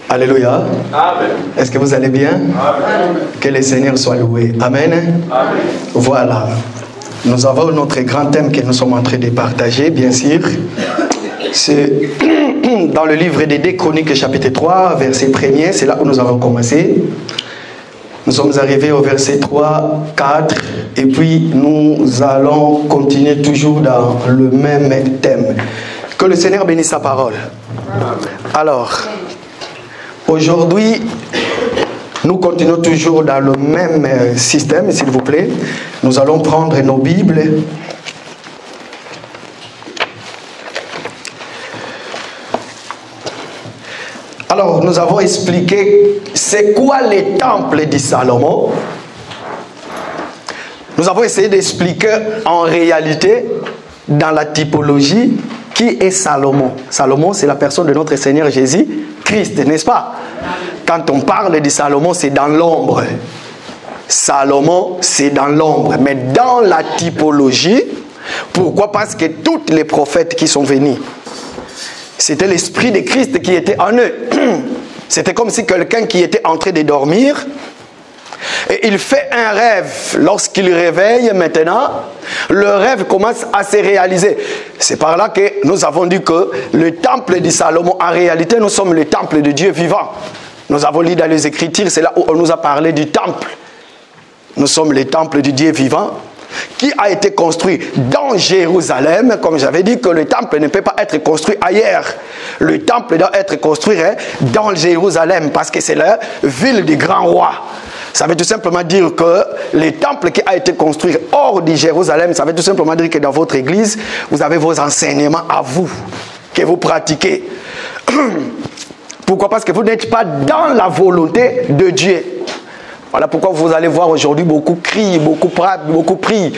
Alléluia. Amen. Est-ce que vous allez bien? Amen. Que le Seigneur soit loué. Amen. Amen. Voilà. Nous avons notre grand thème que nous sommes en train de partager, bien sûr. C'est dans le livre des 2 Chroniques, chapitre 3, verset 1er. C'est là où nous avons commencé. Nous sommes arrivés au verset 3, 4. Et puis, nous allons continuer toujours dans le même thème. Que le Seigneur bénisse sa parole. Alors, aujourd'hui, nous continuons toujours dans le même système, s'il vous plaît. Nous allons prendre nos Bibles. Alors, nous avons expliqué c'est quoi les temples de Salomon. Nous avons essayé d'expliquer en réalité, dans la typologie, qui est Salomon. Salomon, c'est la personne de notre Seigneur Jésus-Christ, n'est-ce pas? Quand on parle de Salomon, c'est dans l'ombre. Salomon, c'est dans l'ombre. Mais dans la typologie, pourquoi? Parce que tous les prophètes qui sont venus, c'était l'esprit de Christ qui était en eux. C'était comme si quelqu'un qui était en train de dormir, et il fait un rêve. Lorsqu'il réveille maintenant, le rêve commence à se réaliser. C'est par là que nous avons dit que le temple de Salomon, en réalité, nous sommes le temple de Dieu vivant. Nous avons lu dans les Écritures, c'est là où on nous a parlé du temple. Nous sommes le temple du Dieu vivant qui a été construit dans Jérusalem. Comme j'avais dit que le temple ne peut pas être construit ailleurs. Le temple doit être construit dans Jérusalem parce que c'est la ville du grand roi. Ça veut tout simplement dire que le temple qui a été construit hors de Jérusalem, ça veut tout simplement dire que dans votre église, vous avez vos enseignements à vous, que vous pratiquez. Pourquoi? Parce que vous n'êtes pas dans la volonté de Dieu. Voilà pourquoi vous allez voir aujourd'hui beaucoup crient, beaucoup prient.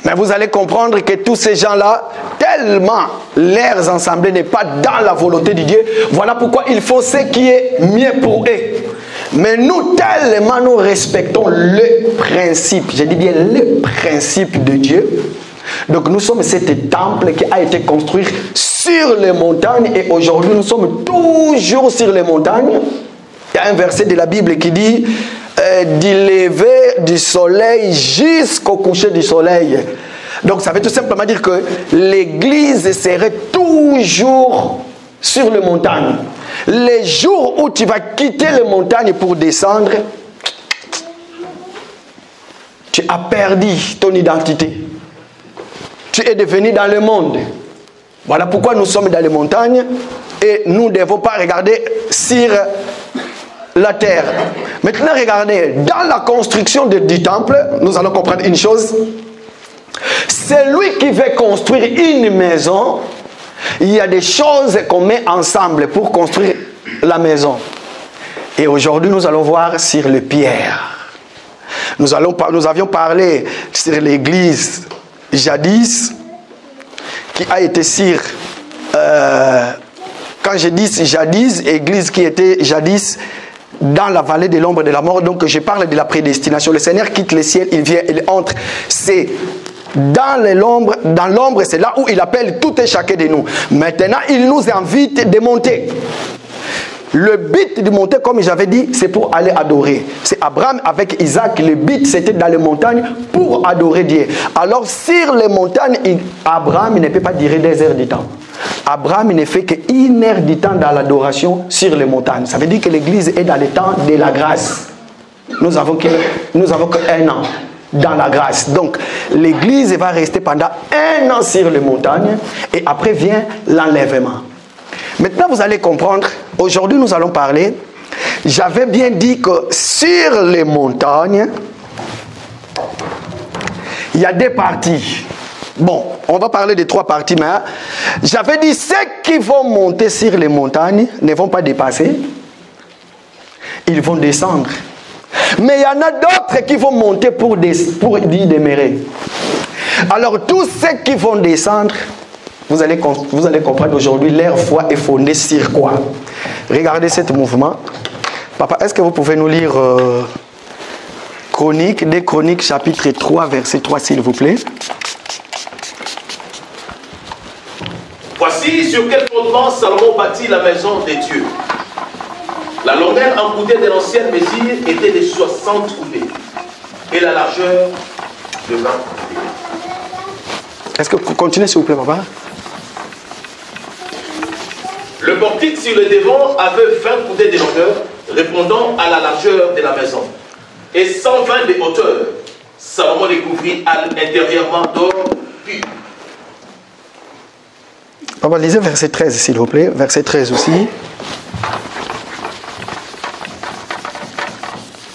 Mais vous allez comprendre que tous ces gens-là, tellement leurs assemblées n'est pas dans la volonté de Dieu. Voilà pourquoi il faut ce qui est mieux pour eux. Mais nous, tellement nous respectons le principe, je dis bien le principe de Dieu. Donc nous sommes cet temple qui a été construit sur les montagnes et aujourd'hui nous sommes toujours sur les montagnes. Il y a un verset de la Bible qui dit du lever du soleil jusqu'au coucher du soleil. Donc ça veut tout simplement dire que l'église serait toujours sur les montagnes. Les jours où tu vas quitter les montagnes pour descendre, tu as perdu ton identité. Tu es devenu dans le monde. Voilà pourquoi nous sommes dans les montagnes et nous ne devons pas regarder sur la terre. Maintenant, regardez, dans la construction du temple, nous allons comprendre une chose. Celui qui veut construire une maison, il y a des choses qu'on met ensemble pour construire la maison. Et aujourd'hui, nous allons voir sur les pierres. Nous avions parlé sur l'église jadis, qui a été sur... quand je dis jadis, église qui était jadis dans la vallée de l'ombre de la mort, donc je parle de la prédestination. Le Seigneur quitte le ciel, il vient, il entre. C'est dans l'ombre, c'est là où il appelle tout et chacun de nous. Maintenant, il nous invite de monter. Le but de monter, comme j'avais dit, c'est pour aller adorer. C'est Abraham avec Isaac, le but c'était dans les montagnes pour adorer Dieu. Alors sur les montagnes, Abraham ne peut pas durer des heures du temps. Abraham ne fait qu'une heure du temps dans l'adoration sur les montagnes. Ça veut dire que l'église est dans le temps de la grâce. Nous avons qu'un an dans la grâce. Donc l'église va rester pendant un an sur les montagnes et après vient l'enlèvement. Maintenant vous allez comprendre, aujourd'hui nous allons parler, j'avais bien dit que sur les montagnes, il y a deux parties. Bon, on va parler de trois parties, mais j'avais dit ceux qui vont monter sur les montagnes ne vont pas dépasser, ils vont descendre. Mais il y en a d'autres qui vont monter pour y demeurer. Alors tous ceux qui vont descendre, vous allez comprendre aujourd'hui, leur foi est fondée sur quoi? Regardez ce mouvement. Papa, est-ce que vous pouvez nous lire Chroniques, 2 Chroniques, chapitre 3, verset 3, s'il vous plaît? Voici sur quel fondement Salomon bâtit la maison de Dieu. La longueur en coudées de l'ancienne mesure était de 60 coudées et la largeur de 20 coudées. Est-ce que vous continuez s'il vous plaît, papa? Le portique sur le devant avait 20 coudées de longueur, répondant à la largeur de la maison, et 120 de hauteur. Salomon les couvrit intérieurement d'or pur. Papa, lisez verset 13 s'il vous plaît, verset 13 aussi.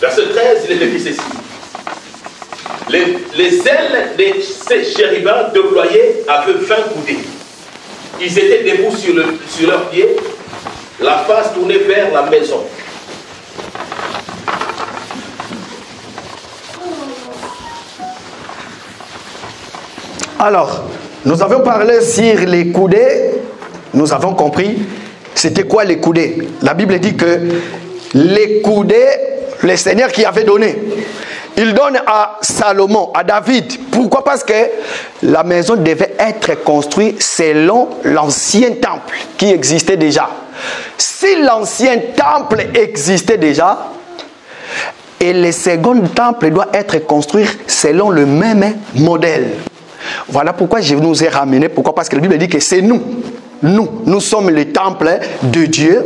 Verset 13, il est écrit ceci. Les ailes de ces chérubins déployés avaient 20 coudées. Ils étaient debout sur leurs pieds, la face tournée vers la maison. Alors, nous avons parlé sur les coudées, nous avons compris c'était quoi les coudées. La Bible dit que les coudées, le Seigneur qui avait donné, il donne à Salomon, à David. Pourquoi? Parce que la maison devait être construite selon l'ancien temple qui existait déjà. Si l'ancien temple existait déjà, et le second temple doit être construit selon le même modèle. Voilà pourquoi je nous ai ramené. Pourquoi? Parce que la Bible dit que c'est nous. Nous sommes le temple de Dieu.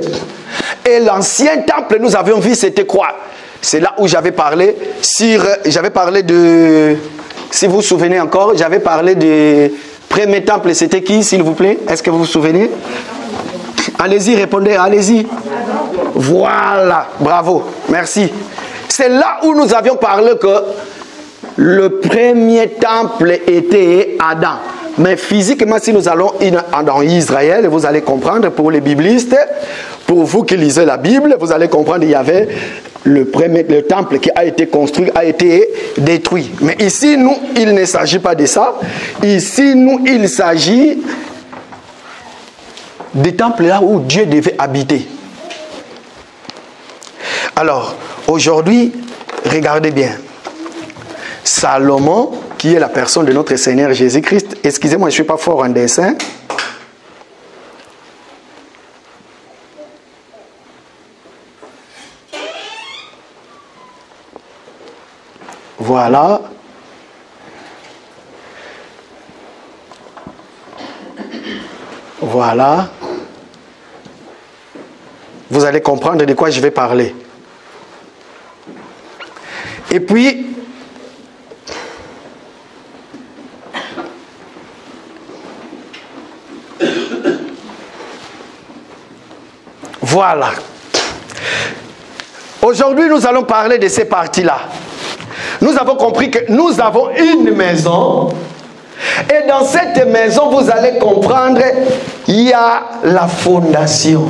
Et l'ancien temple, nous avions vu, c'était quoi? C'est là où j'avais parlé de, si vous vous souvenez encore, j'avais parlé du premier temple, c'était qui, s'il vous plaît? Est-ce que vous vous souvenez? Allez-y, répondez, allez-y. Voilà, bravo, merci. C'est là où nous avions parlé que le premier temple était Adam. Mais physiquement, si nous allons dans Israël, vous allez comprendre, pour les biblistes, pour vous qui lisez la Bible, vous allez comprendre, il y avait le temple qui a été construit, a été détruit. Mais ici, nous, il ne s'agit pas de ça. Ici, nous, il s'agit des temples là où Dieu devait habiter. Alors, aujourd'hui, regardez bien. Salomon, qui est la personne de notre Seigneur Jésus-Christ, excusez-moi, je ne suis pas fort en dessin. Voilà. Voilà. Vous allez comprendre de quoi je vais parler. Et puis, voilà. Aujourd'hui, nous allons parler de ces parties-là. Nous avons compris que nous avons une maison. Et dans cette maison, vous allez comprendre, il y a la fondation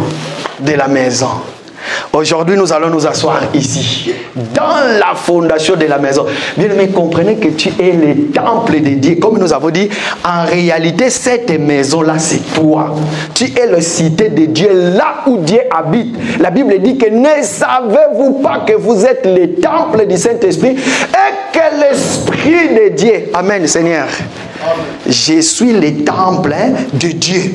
de la maison. Aujourd'hui, nous allons nous asseoir ici, dans la fondation de la maison. Bien aimé, comprenez que tu es le temple de Dieu. Comme nous avons dit, en réalité, cette maison-là, c'est toi. Tu es la cité de Dieu, là où Dieu habite. La Bible dit que ne savez-vous pas que vous êtes le temple du Saint-Esprit et que l'Esprit de Dieu. Amen, Seigneur. Je suis le temple de Dieu.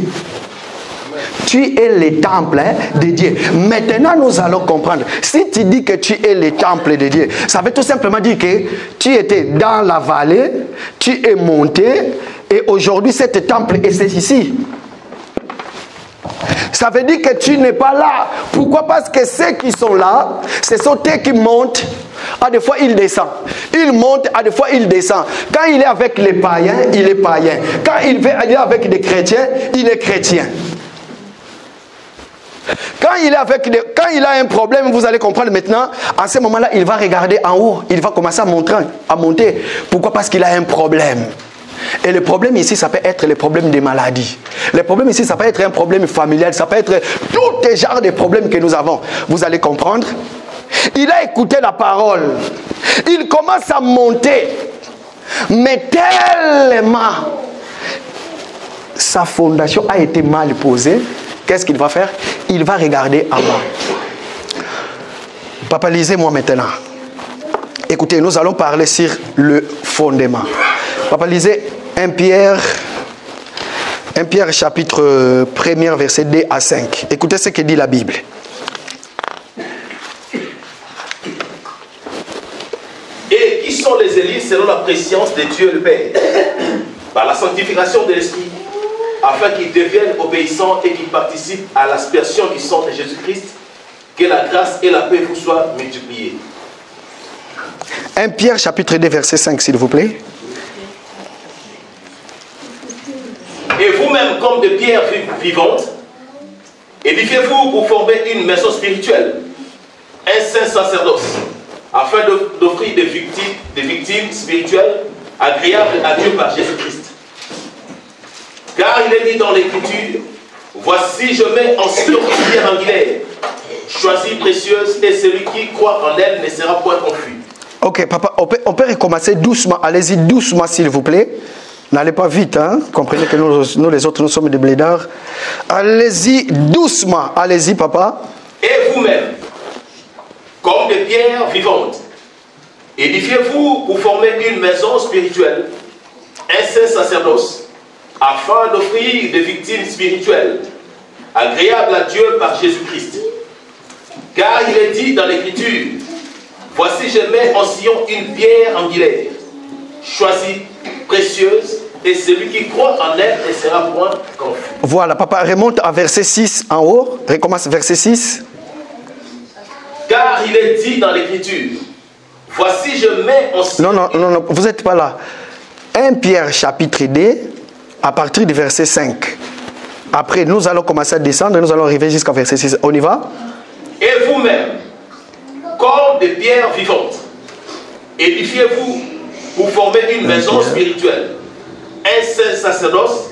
Tu es le temple de Dieu. Maintenant, nous allons comprendre. Si tu dis que tu es le temple de Dieu, ça veut tout simplement dire que tu étais dans la vallée, tu es monté, et aujourd'hui, ce temple est ici. Ça veut dire que tu n'es pas là. Pourquoi? Parce que ceux qui sont là, ce sont eux qui montent. À des fois, il descend. Il monte, à des fois, il descend. Quand il est avec les païens, il est païen. Quand il est avec des chrétiens, il est chrétien. Quand il a un problème, vous allez comprendre maintenant, à ce moment-là, il va regarder en haut. Il va commencer à monter. Pourquoi? Parce qu'il a un problème. Et le problème ici, ça peut être le problème des maladies. Le problème ici, ça peut être un problème familial. Ça peut être tout les genres de problèmes que nous avons. Vous allez comprendre. Il a écouté la parole. Il commence à monter. Mais tellement sa fondation a été mal posée. Qu'est-ce qu'il va faire? Il va regarder en bas. Papa, lisez-moi maintenant. Écoutez, nous allons parler sur le fondement. Papa, lisez 1 Pierre chapitre 1er, verset 2 à 5. Écoutez ce que dit la Bible. selon la préscience de Dieu le Père, par la sanctification de l'Esprit, afin qu'ils deviennent obéissants et qu'ils participent à l'expiation du sang de Jésus-Christ, que la grâce et la paix vous soient multipliées. 1 Pierre chapitre 2 verset 5 s'il vous plaît. Et vous-même, comme des pierres vivantes, édifiez-vous pour former une maison spirituelle, un saint sacerdoce, afin d'offrir des victimes spirituelles agréables à Dieu par Jésus-Christ. Car il est dit dans l'Écriture, voici je mets en Sion une pierre angulaire, choisie, précieuse, et celui qui croit en elle ne sera point confus. Ok, papa, on peut recommencer doucement. Allez-y doucement, s'il vous plaît. N'allez pas vite, hein. Comprenez que nous, les autres, nous sommes des blédards. Allez-y doucement. Allez-y, papa. Et vous-même, comme des pierres vivantes, édifiez-vous pour former une maison spirituelle, un saint sacerdoce, afin d'offrir des victimes spirituelles, agréables à Dieu par Jésus-Christ. Car il est dit dans l'Écriture, voici je mets en Sion une pierre angulaire, choisie, précieuse, et celui qui croit en elle ne sera point confus. Voilà, papa, remonte à verset 6 en haut. Recommence verset 6. Car il est dit dans l'Écriture, voici je mets en Sion... Non, vous n'êtes pas là. 1 Pierre chapitre 2, à partir du verset 5. Après, nous allons commencer à descendre et nous allons arriver jusqu'à verset 6. On y va? Et vous-même, comme des pierres vivantes, édifiez-vous pour former une maison spirituelle, un saint sacerdoce,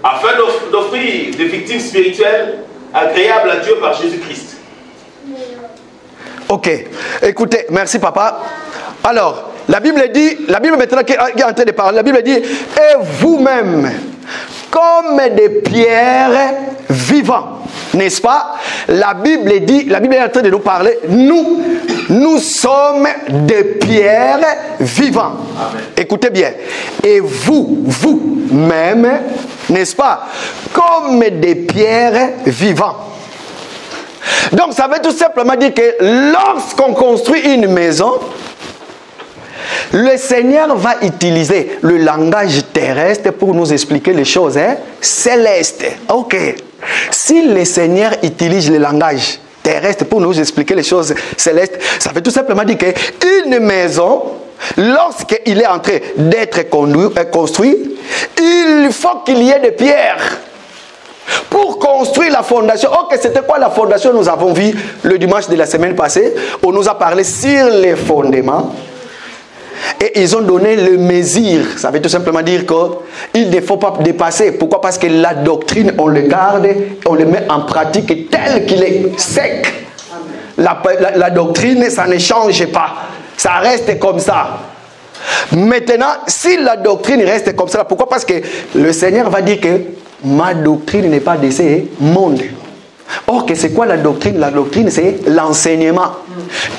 afin d'offrir des victimes spirituelles agréables à Dieu par Jésus-Christ. Ok, écoutez, merci papa. Alors, la Bible maintenant qui est en train de parler, la Bible dit, et vous-même, comme des pierres vivantes. N'est-ce pas? La Bible est en train de nous parler, nous sommes des pierres vivantes. Amen. Écoutez bien. Et vous-même, n'est-ce pas? Comme des pierres vivantes. Donc ça veut tout simplement dire que lorsqu'on construit une maison, le Seigneur va utiliser le langage terrestre pour nous expliquer les choses célestes. Ok. Si le Seigneur utilise le langage terrestre pour nous expliquer les choses célestes, ça veut tout simplement dire qu'une maison, lorsqu'il est en train d'être construit, il faut qu'il y ait des pierres pour construire la fondation. Ok, c'était quoi la fondation? Nous avons vu le dimanche de la semaine passée, on nous a parlé sur les fondements. Et ils ont donné le mesure. Ça veut tout simplement dire qu'il ne faut pas dépasser. Pourquoi? Parce que la doctrine, on le garde, on le met en pratique tel qu'il est sec. La doctrine, ça ne change pas. Ça reste comme ça. Maintenant, si la doctrine reste comme ça, pourquoi? Parce que le Seigneur va dire que ma doctrine n'est pas de ce monde. Or, c'est quoi la doctrine? La doctrine, c'est l'enseignement.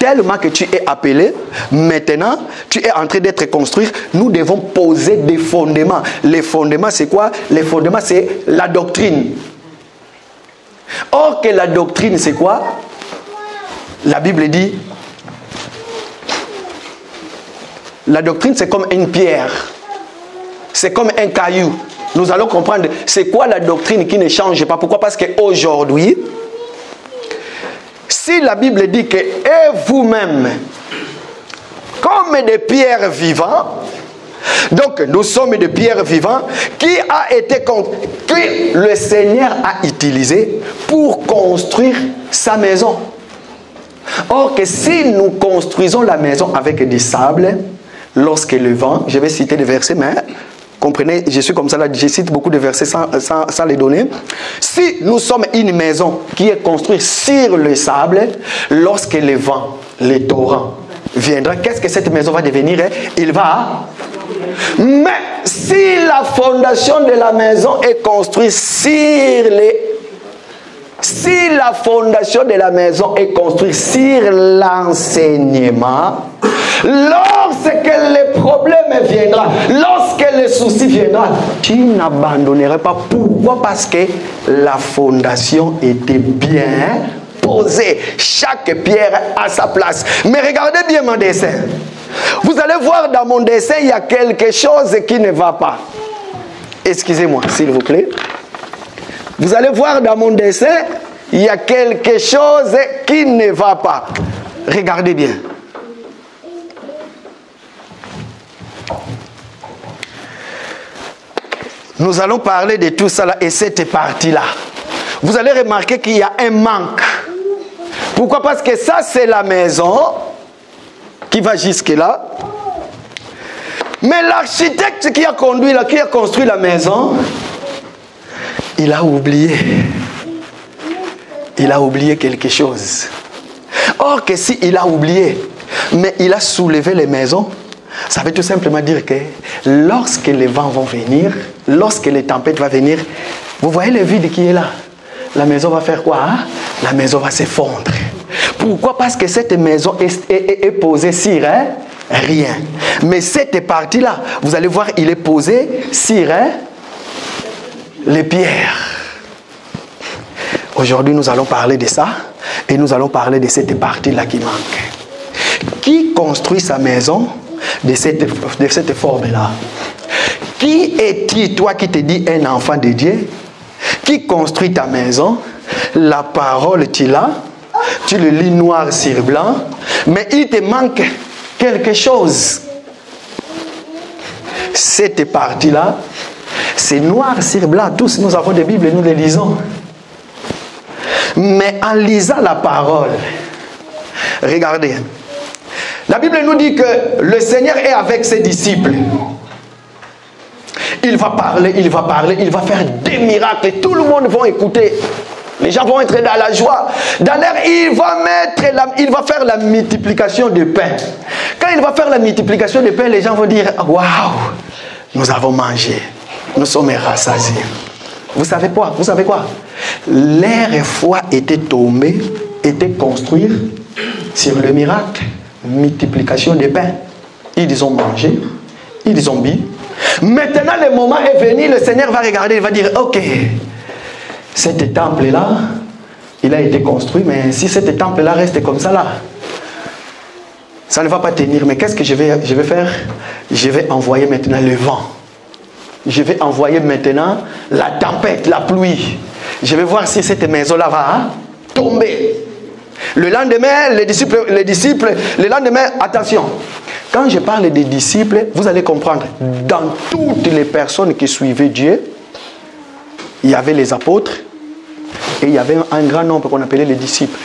Tellement que tu es appelé, maintenant, tu es en train d'être construit, nous devons poser des fondements. Les fondements, c'est quoi? Les fondements, c'est la doctrine. Or, la doctrine, c'est quoi? La Bible dit, la doctrine, c'est comme une pierre. C'est comme un caillou. Nous allons comprendre c'est quoi la doctrine qui ne change pas. Pourquoi? Parce qu'aujourd'hui, si la Bible dit que et vous-même, comme des pierres vivantes, donc nous sommes des pierres vivantes que le Seigneur a utilisé pour construire sa maison. Or que si nous construisons la maison avec du sable, lorsque le vent, je vais citer des versets, mais comprenez, je suis comme ça là, je cite beaucoup de versets sans les donner. Si nous sommes une maison qui est construite sur le sable, lorsque le vent, les torrents viendra, qu'est-ce que cette maison va devenir? Il va... Mais si la fondation de la maison est construite sur les... Si la fondation de la maison est construite sur l'enseignement, lorsque le problème viendra, lorsque le souci viendra, tu n'abandonneras pas. Pourquoi? Parce que la fondation était bien posée. Chaque pierre à sa place. Mais regardez bien mon dessin. Vous allez voir dans mon dessin, il y a quelque chose qui ne va pas. Excusez-moi, s'il vous plaît. Vous allez voir dans mon dessin, il y a quelque chose qui ne va pas. Regardez bien. Nous allons parler de tout ça là et cette partie-là. Vous allez remarquer qu'il y a un manque. Pourquoi? Parce que ça, c'est la maison qui va jusque-là. Mais l'architecte qui a conduit là, qui a construit la maison, il a oublié. Il a oublié quelque chose. Or que si il a oublié, mais il a soulevé les maisons, ça veut tout simplement dire que lorsque les vents vont venir, lorsque les tempêtes vont venir, vous voyez le vide qui est là. La maison va faire quoi? La maison va s'effondrer. Pourquoi? Parce que cette maison est posée sur rien. Mais cette partie-là, vous allez voir, il est posé sur les pierres. Aujourd'hui, nous allons parler de ça et nous allons parler de cette partie-là qui manque. Qui construit sa maison de cette forme-là? Qui es-tu, toi qui te dis un enfant de Dieu? Qui construit ta maison? La parole, tu l'as. Tu le lis noir sur blanc. Mais il te manque quelque chose. Cette partie-là, c'est noir sur blanc. Tous, nous avons des Bibles et nous les lisons. Mais en lisant la parole, regardez. La Bible nous dit que le Seigneur est avec ses disciples. Il va parler, il va parler, il va faire des miracles. Tout le monde va écouter. Les gens vont être dans la joie. Dans l'air, il va faire la multiplication de pain. Quand il va faire la multiplication de pain, les gens vont dire, waouh, nous avons mangé. Nous sommes rassasiés. Vous savez quoi? Vous savez quoi? L'air foi était tombé, était construit sur le miracle. Multiplication de pain. Ils ont mangé, ils ont bu. Maintenant, le moment est venu, le Seigneur va regarder, il va dire, ok, cet temple-là, il a été construit, mais si cet temple-là reste comme ça, là, ça ne va pas tenir. Mais qu'est-ce que je vais faire? Je vais envoyer maintenant le vent. Je vais envoyer maintenant la tempête, la pluie. Je vais voir si cette maison-là va tomber. Le lendemain, les disciples, le lendemain, attention. Quand je parle des disciples, vous allez comprendre, dans toutes les personnes qui suivaient Dieu, il y avait les apôtres et il y avait un grand nombre qu'on appelait les disciples.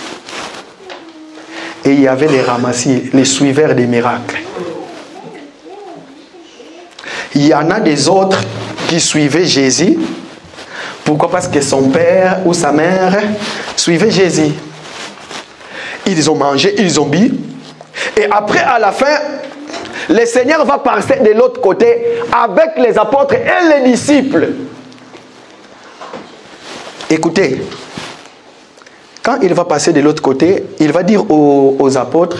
Et il y avait les ramassiers, les suiveurs des miracles. Il y en a des autres qui suivaient Jésus. Pourquoi? Parce que son père ou sa mère suivait Jésus. Ils ont mangé, ils ont bu. Et après, à la fin, le Seigneur va passer de l'autre côté avec les apôtres et les disciples. Écoutez, quand il va passer de l'autre côté, il va dire aux apôtres,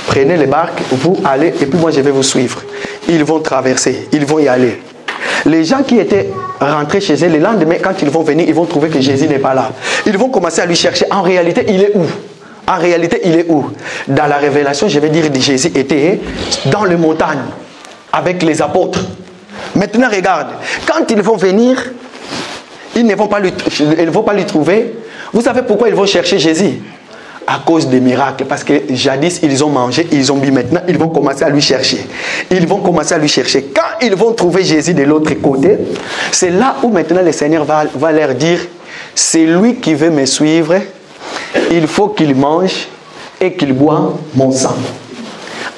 prenez les barques, vous allez, et puis moi je vais vous suivre. Ils vont traverser, ils vont y aller. Les gens qui étaient rentrés chez eux, le lendemain, quand ils vont venir, ils vont trouver que Jésus n'est pas là. Ils vont commencer à lui chercher. En réalité, il est où? En réalité, il est où? Dans la révélation, je vais dire que Jésus était dans les montagnes avec les apôtres. Maintenant, regarde, quand ils vont venir, ils ne vont pas lui trouver. Vous savez pourquoi ils vont chercher Jésus? À cause des miracles. Parce que jadis, ils ont mangé, ils ont bu. Maintenant, ils vont commencer à lui chercher. Ils vont commencer à lui chercher. Quand ils vont trouver Jésus de l'autre côté, c'est là où maintenant le Seigneur va leur dire, c'est lui qui veut me suivre. Il faut qu'il mange et qu'il boit mon sang.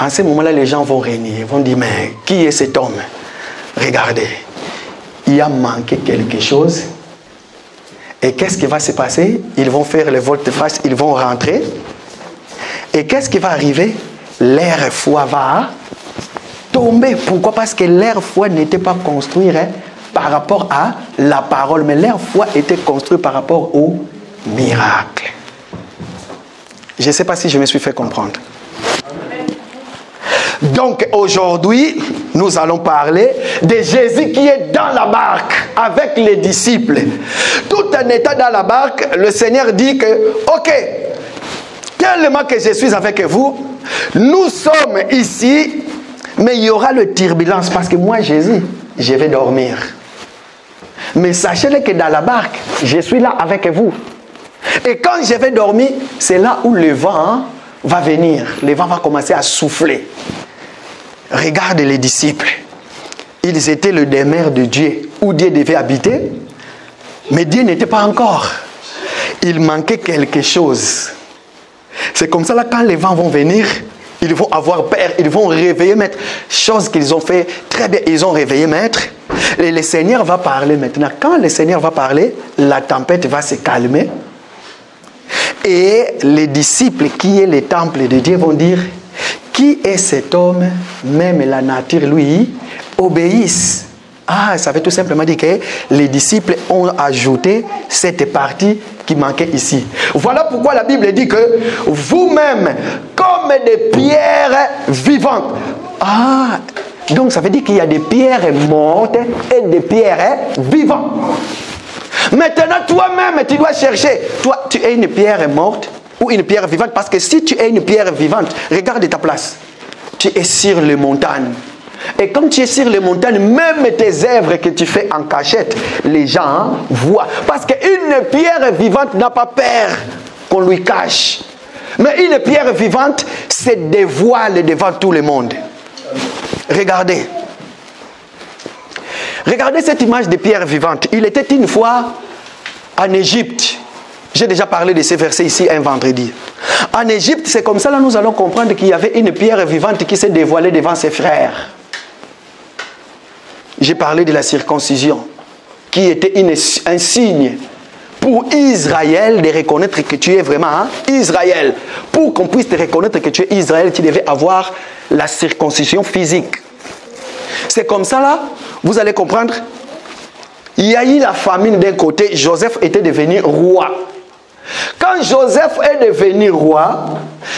En ce moment-là, les gens vont régner. Ils vont dire, mais qui est cet homme? Regardez, il a manqué quelque chose. Et qu'est-ce qui va se passer? Ils vont faire le volte-face, ils vont rentrer. Et qu'est-ce qui va arriver? L'air foi va tomber. Pourquoi? Parce que l'air foi n'était pas construit par rapport à la parole, mais l'air foi était construit par rapport au miracle. Je ne sais pas si je me suis fait comprendre. Donc aujourd'hui, nous allons parler de Jésus qui est dans la barque avec les disciples. Tout en étant dans la barque, le Seigneur dit que, ok, tellement que je suis avec vous, nous sommes ici Mais il y aura le turbulence parce que moi, Jésus, je vais dormir. Mais sachez-le que dans la barque, je suis là avec vous. Et quand je vais dormir, c'est là où le vent va venir. Le vent va commencer à souffler. Regarde les disciples. Ils étaient le demeure de Dieu, où Dieu devait habiter. Mais Dieu n'était pas encore. Il manquait quelque chose. C'est comme ça, là, quand les vents vont venir, ils vont avoir peur, ils vont réveiller maître. Chose qu'ils ont fait très bien, ils ont réveillé maître. Et le Seigneur va parler maintenant. Quand le Seigneur va parler, la tempête va se calmer. Et les disciples qui est le temple de Dieu vont dire, qui est cet homme? Même la nature lui obéisse. Ah, ça veut tout simplement dire que les disciples ont ajouté cette partie qui manquait ici. Voilà pourquoi la Bible dit que vous-même, comme des pierres vivantes. Ah, donc ça veut dire qu'il y a des pierres mortes et des pierres vivantes. Maintenant, toi-même, tu dois chercher. Toi, tu es une pierre morte ou une pierre vivante. Parce que si tu es une pierre vivante, regarde ta place. Tu es sur les montagnes. Et comme tu es sur les montagnes, même tes œuvres que tu fais en cachette, les gens voient. Parce qu'une pierre vivante n'a pas peur qu'on lui cache. Mais une pierre vivante se dévoile devant tout le monde. Regardez. Regardez cette image de pierre vivante. Il était une fois en Égypte. J'ai déjà parlé de ces versets ici un vendredi. En Égypte, c'est comme ça, là, nous allons comprendre qu'il y avait une pierre vivante qui s'est dévoilée devant ses frères. J'ai parlé de la circoncision, qui était un signe pour Israël de reconnaître que tu es vraiment Israël. Pour qu'on puisse te reconnaître que tu es Israël, tu devais avoir la circoncision physique. C'est comme ça, là, vous allez comprendre. Il y a eu la famine d'un côté, Joseph était devenu roi. Quand Joseph est devenu roi,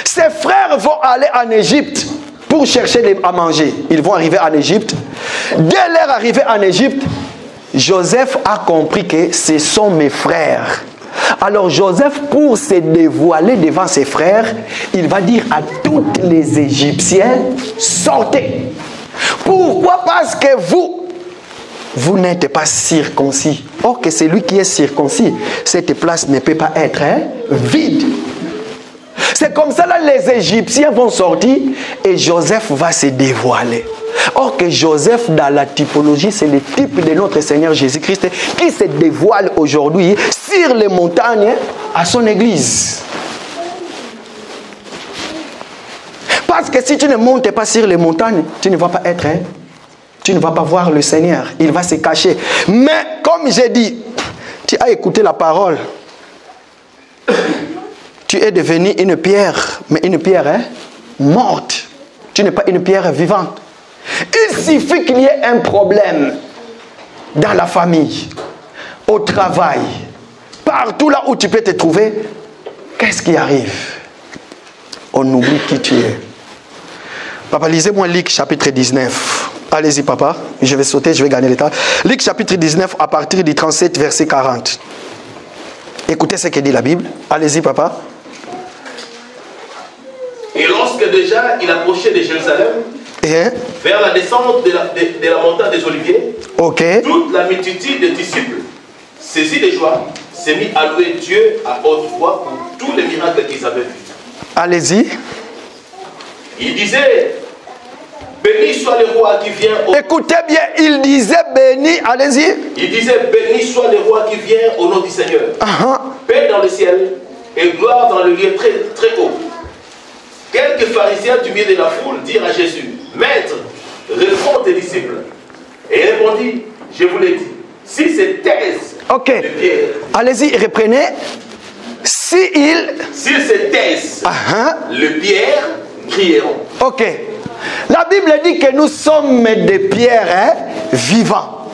ses frères vont aller en Égypte pour chercher à manger. Ils vont arriver en Égypte. Dès leur arrivée en Égypte, Joseph a compris que ce sont mes frères. Alors Joseph, pour se dévoiler devant ses frères, il va dire à tous les Égyptiens, sortez. Pourquoi? Parce que vous n'êtes pas circoncis. Or que celui qui est circoncis, cette place ne peut pas être vide. C'est comme ça, là, les Égyptiens vont sortir et Joseph va se dévoiler. Or que Joseph, dans la typologie, c'est le type de notre Seigneur Jésus-Christ qui se dévoile aujourd'hui sur les montagnes à son église. Parce que si tu ne montes pas sur les montagnes, tu ne vas pas être, tu ne vas pas voir le Seigneur. Il va se cacher. Mais comme j'ai dit, tu as écouté la parole. Tu es devenu une pierre, mais une pierre morte. Tu n'es pas une pierre vivante. Il suffit qu'il y ait un problème dans la famille, au travail, partout là où tu peux te trouver. Qu'est-ce qui arrive? On oublie qui tu es. Papa, lisez-moi Luc chapitre 19. Allez-y, papa. Je vais sauter, je vais gagner le temps. Luc chapitre 19 à partir du 37, verset 40. Écoutez ce que dit la Bible. Allez-y, papa. Et lorsque déjà il approchait de Jérusalem, vers la descente de la montagne des Oliviers, toute la multitude des disciples, saisis de joie, s'est mis à louer Dieu à haute voix pour tous les miracles qu'ils avaient vus. Allez-y. Il disait, béni soit le roi qui vient au... Écoutez bien, il disait béni, allez-y. Il disait, béni soit le roi qui vient au nom du Seigneur. Paix dans le ciel et gloire dans le lieu très, très haut. Quelques pharisiens du milieu de la foule dirent à Jésus, Maître, réponds tes disciples. Et il répondit, je vous l'ai dit, si c'est taise, le Pierre. Allez-y, reprenez. S'ils se taisent, le Pierre crieront. La Bible dit que nous sommes des pierres vivants.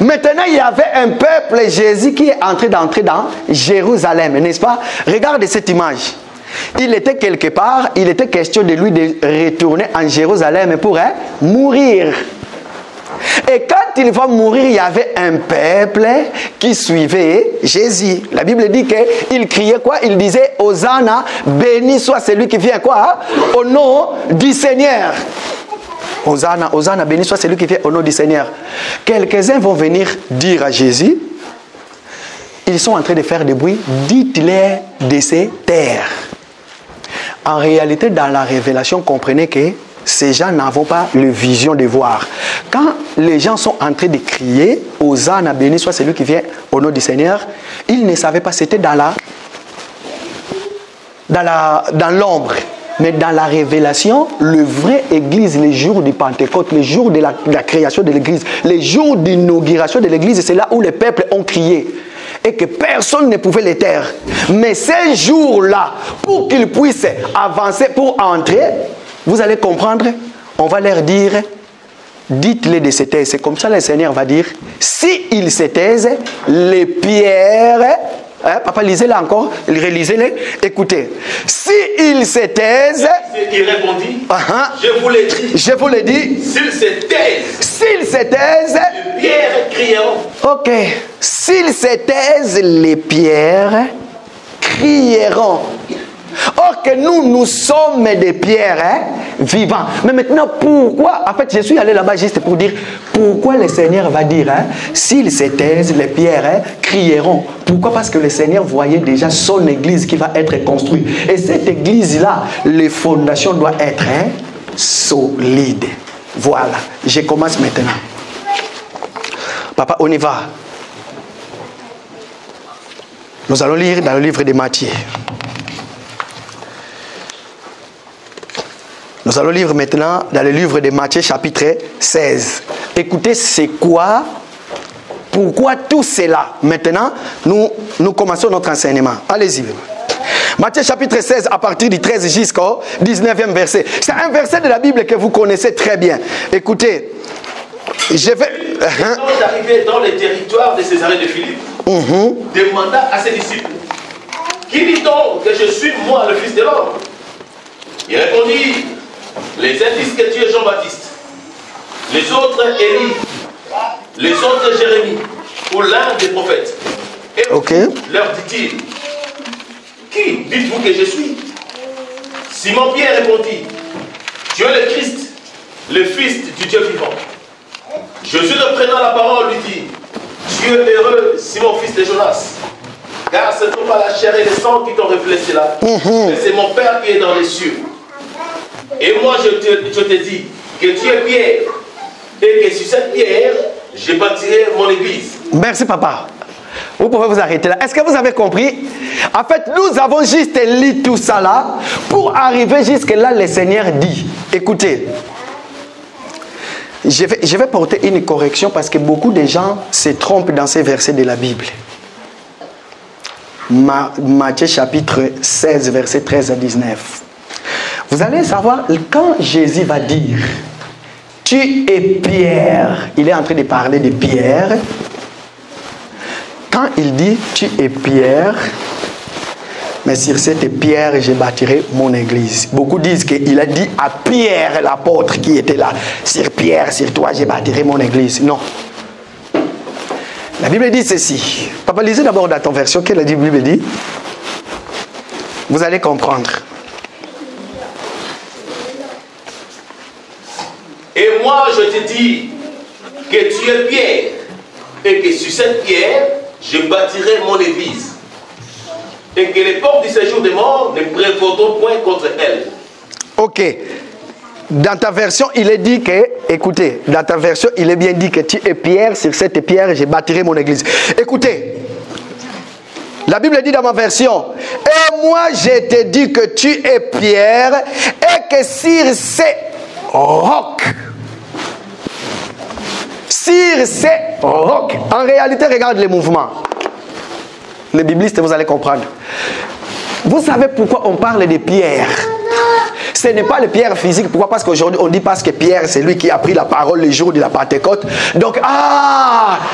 Maintenant, il y avait un peuple, Jésus, qui est entré dans Jérusalem, n'est-ce pas? Regardez cette image. Il était quelque part, il était question de lui de retourner en Jérusalem pour mourir. Et quand il va mourir, il y avait un peuple qui suivait Jésus. La Bible dit qu'il criait quoi? Il disait, Hosanna, béni soit celui qui vient quoi? Au nom du Seigneur. Hosanna, Hosanna, béni soit celui qui vient au nom du Seigneur. Quelques-uns vont venir dire à Jésus, ils sont en train de faire des bruits, dites-les de ces terres. En réalité, dans la révélation, comprenez que ces gens n'avaient pas la vision de voir. Quand les gens sont en train de crier, Hosanna, béni soit celui qui vient au nom du Seigneur, ils ne savaient pas, c'était dans l'ombre. Mais dans la révélation, le vrai église, les jours du Pentecôte, les jours de la création de l'église, les jours d'inauguration de l'église, c'est là où les peuples ont crié. Et que personne ne pouvait les taire. Mais ces jours-là, pour qu'ils puissent avancer, pour entrer, vous allez comprendre, on va leur dire, dites-les de se taire. C'est comme ça le Seigneur va dire, s'ils se taisent, les pierres... Hein, papa, lisez-les encore, relisez-les. Écoutez, s'ils se taisent... Il répondit, je vous l'ai dit. Je vous l'ai dit. S'ils se taisent. S'ils se taisent... Les pierres crieront. Ok. S'ils se taisent, les pierres crieront. Or que nous sommes des pierres vivants. Mais maintenant, pourquoi? En fait, je suis allé là-bas juste pour dire pourquoi le Seigneur va dire s'ils se taisent, les pierres crieront. Pourquoi? Parce que le Seigneur voyait déjà son église qui va être construite. Et cette église-là, les fondations doivent être solides. Voilà. Je commence maintenant. Papa, on y va. Nous allons lire dans le livre de Matthieu. Nous allons lire maintenant dans le livre de Matthieu chapitre 16. Écoutez, c'est quoi? Pourquoi tout cela? Maintenant, nous commençons notre enseignement. Allez-y. Matthieu chapitre 16 à partir du 13 jusqu'au 19e verset. C'est un verset de la Bible que vous connaissez très bien. Écoutez, je vais... Quand d'arriver dans les territoires de Césarée de Philippe, demanda à ses disciples, qui dit-on que je suis moi, le Fils de l'homme? Il répondit, les uns disent que tu es Jean-Baptiste, les autres Élie, les autres Jérémie, ou l'un des prophètes. Et leur dit-il, qui dites-vous que je suis? Simon-Pierre répondit, tu es le Christ, le Fils du Dieu vivant. Jésus, reprenant la parole, lui dit, tu es heureux, Simon, fils de Jonas, car ce n'est pas la chair et le sang qui t'ont révélé cela, mais c'est mon Père qui est dans les cieux. Et moi, je te dis que tu es Pierre, et que sur cette pierre, je bâtirai mon église. Merci, papa. Vous pouvez vous arrêter là. Est-ce que vous avez compris? En fait, nous avons juste lu tout ça là pour arriver jusque là, le Seigneur dit. Écoutez, je vais porter une correction parce que beaucoup de gens se trompent dans ces versets de la Bible. Matthieu chapitre 16, versets 13 à 19. Vous allez savoir, quand Jésus va dire « Tu es Pierre », il est en train de parler de Pierre. Quand il dit « Tu es Pierre », mais sur cette pierre, je bâtirai mon église. Beaucoup disent qu'il a dit à Pierre, l'apôtre qui était là, « Sur Pierre, sur toi, je bâtirai mon église ». Non. La Bible dit ceci. Papa, lisez d'abord dans ton version. Qu'est-ce que la Bible dit? Vous allez comprendre. Et moi, je te dis que tu es Pierre, et que sur cette pierre, je bâtirai mon église. Et que les portes du séjour des morts ne prévaudront point contre elle. Ok. Dans ta version, il est dit que, écoutez, dans ta version, il est bien dit que tu es Pierre, sur cette pierre, je bâtirai mon église. Écoutez, la Bible dit dans ma version, et moi je te dis que tu es Pierre, et que sur ces rocs, en réalité, regarde les mouvements. Les biblistes, vous allez comprendre. Vous savez pourquoi on parle de pierre? Ce n'est pas les pierres physiques. Pourquoi? Parce qu'aujourd'hui, on dit parce que Pierre, c'est lui qui a pris la parole le jour de la Pentecôte. Donc,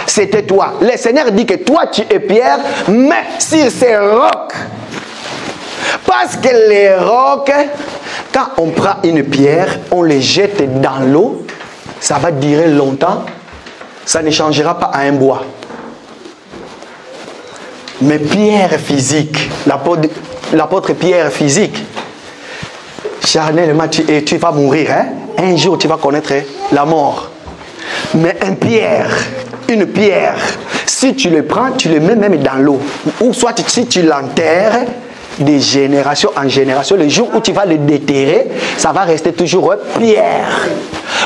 c'était toi. Le Seigneur dit que toi, tu es Pierre, mais sur ces rocs. Parce que les rocs, quand on prend une pierre, on les jette dans l'eau, ça va durer longtemps, ça ne changera pas à un bois. Mais pierre physique, l'apôtre Pierre physique, charnellement, tu vas mourir. Hein? un jour tu vas connaître la mort. Mais une pierre, si tu le prends, tu le mets même dans l'eau. Ou soit si tu l'enterres, de génération en génération, le jour où tu vas le déterrer, ça va rester toujours pierre.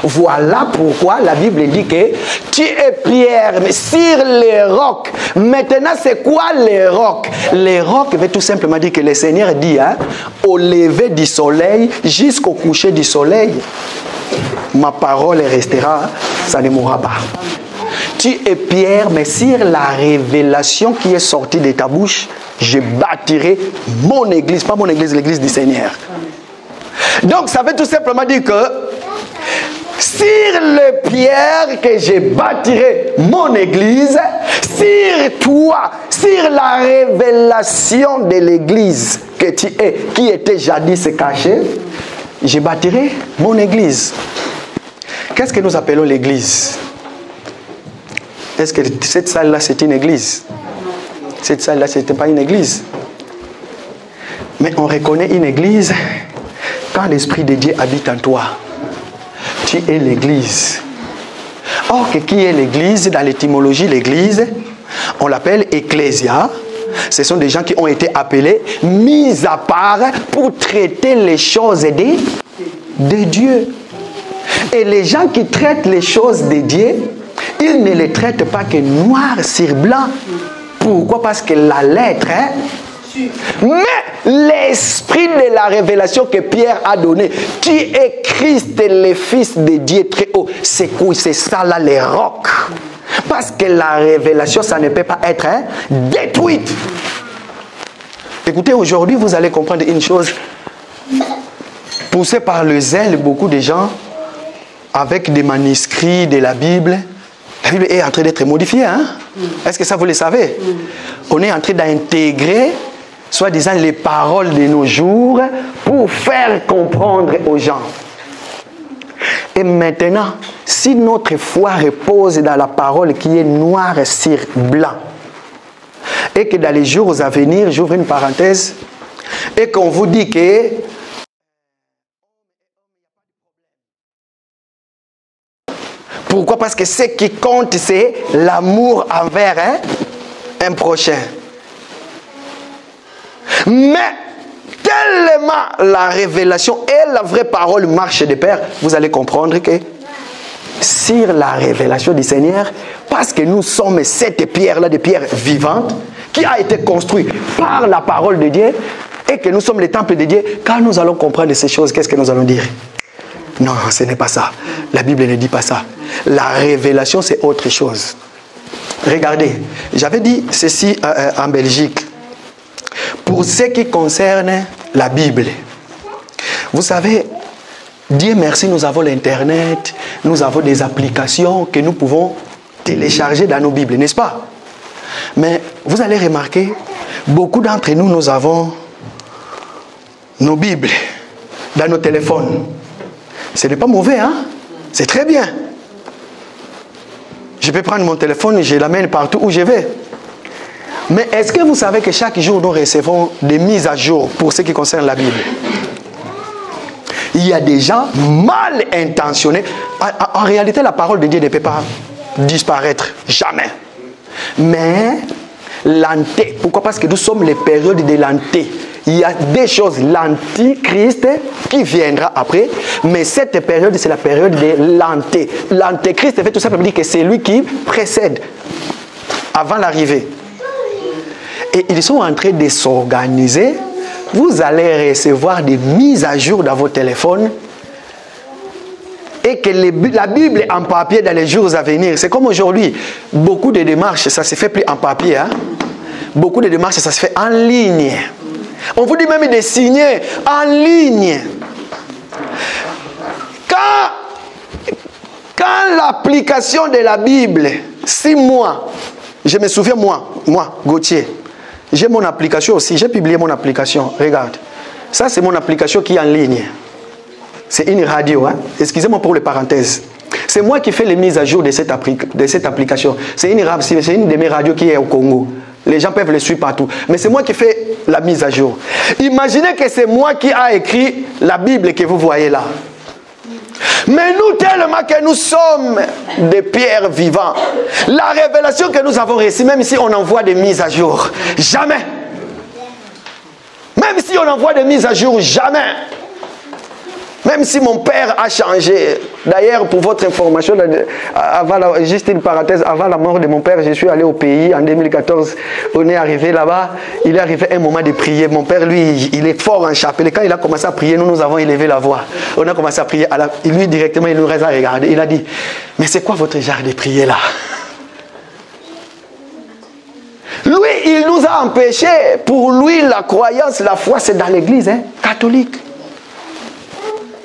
Voilà pourquoi la Bible dit que tu es pierre, mais sur les rocs. Maintenant, c'est quoi les rocs? Les rocs veut tout simplement dire que le Seigneur dit, au lever du soleil jusqu'au coucher du soleil, ma parole restera, ça ne mourra pas. Tu es pierre, mais sur la révélation qui est sortie de ta bouche, je bâtirai mon église, pas mon église, l'église du Seigneur. Donc ça veut tout simplement dire que sur les pierres que je bâtirai mon église, sur toi, sur la révélation de l'église que tu es, qui était jadis cachée, je bâtirai mon église. Qu'est-ce que nous appelons l'église? Est-ce que cette salle-là, c'est une église? Cette salle-là, ce n'était pas une église. Mais on reconnaît une église quand l'Esprit de Dieu habite en toi. Tu es l'église. Or, qui est l'église? Dans l'étymologie, l'église, on l'appelle ecclésia. Ce sont des gens qui ont été appelés, mis à part pour traiter les choses de Dieu. Et les gens qui traitent les choses de Dieu, ils ne les traitent pas que noir sur blanc. Pourquoi? Parce que la lettre, mais l'esprit de la révélation que Pierre a donné, qui est Christ, le Fils de Dieu très haut, c'est ça là les rocs. Parce que la révélation, ça ne peut pas être détruite. Écoutez, aujourd'hui, vous allez comprendre une chose. Poussé par le zèle, beaucoup de gens, avec des manuscrits de la Bible est en train d'être modifiée. Est-ce que ça, vous le savez? On est en train d'intégrer, soi-disant, les paroles de nos jours pour faire comprendre aux gens. Et maintenant, si notre foi repose dans la parole qui est noire sur blanc, et que dans les jours à venir, j'ouvre une parenthèse, et qu'on vous dit que pourquoi? Parce que ce qui compte, c'est l'amour envers un prochain. Mais tellement la révélation et la vraie parole marchent de pair, vous allez comprendre que sur la révélation du Seigneur, parce que nous sommes cette pierre-là, des pierres vivantes, qui a été construite par la parole de Dieu, et que nous sommes les temples de Dieu, quand nous allons comprendre ces choses, qu'est-ce que nous allons dire? Non, ce n'est pas ça. La Bible ne dit pas ça. La révélation, c'est autre chose. Regardez, j'avais dit ceci en Belgique. Pour ce qui concerne la Bible, vous savez, Dieu merci, nous avons l'Internet, nous avons des applications que nous pouvons télécharger dans nos Bibles, n'est-ce pas? Mais vous allez remarquer, beaucoup d'entre nous, nous avons nos Bibles dans nos téléphones. Ce n'est pas mauvais, hein? C'est très bien. Je peux prendre mon téléphone et je l'amène partout où je vais. Mais est-ce que vous savez que chaque jour nous recevons des mises à jour pour ce qui concerne la Bible? Il y a des gens mal intentionnés. En réalité, la parole de Dieu ne peut pas disparaître. Jamais. Mais l'anté. Pourquoi? Parce que nous sommes les périodes de l'anté. Il y a des choses, l'antichrist qui viendra après, mais cette période, c'est la période de l'anté. L'antéchrist veut tout simplement dire que c'est lui qui précède avant l'arrivée. Et ils sont en train de s'organiser. Vous allez recevoir des mises à jour dans vos téléphones et que la Bible en papier dans les jours à venir. C'est comme aujourd'hui, beaucoup de démarches, ça ne se fait plus en papier. Beaucoup de démarches, ça se fait en ligne. On vous dit même de signer en ligne. Quand l'application de la Bible, 6 mois, je me souviens moi, Gauthier, j'ai mon application aussi, j'ai publié mon application, regarde. Ça c'est mon application qui est en ligne. C'est une radio, excusez-moi pour les parenthèses. C'est moi qui fais les mises à jour de cette application. C'est une de mes radios qui est au Congo. Les gens peuvent le suivre partout. Mais c'est moi qui fais la mise à jour. Imaginez que c'est moi qui a écrit la Bible que vous voyez là. Mais nous, tellement que nous sommes des pierres vivantes, la révélation que nous avons reçue, même si on envoie des mises à jour, jamais. Même si on envoie des mises à jour, jamais. Même si mon père a changé. D'ailleurs, pour votre information, juste une parenthèse, avant la mort de mon père, je suis allé au pays en 2014. On est arrivé là-bas. Il est arrivé un moment de prier. Mon père, lui, il est fort en chapelet. Quand il a commencé à prier, nous avons élevé la voix. On a commencé à prier. Lui, directement, il nous reste à regarder. Il a dit, mais c'est quoi votre genre de prier là? Lui, il nous a empêchés. Pour lui, la croyance, la foi, c'est dans l'église catholique.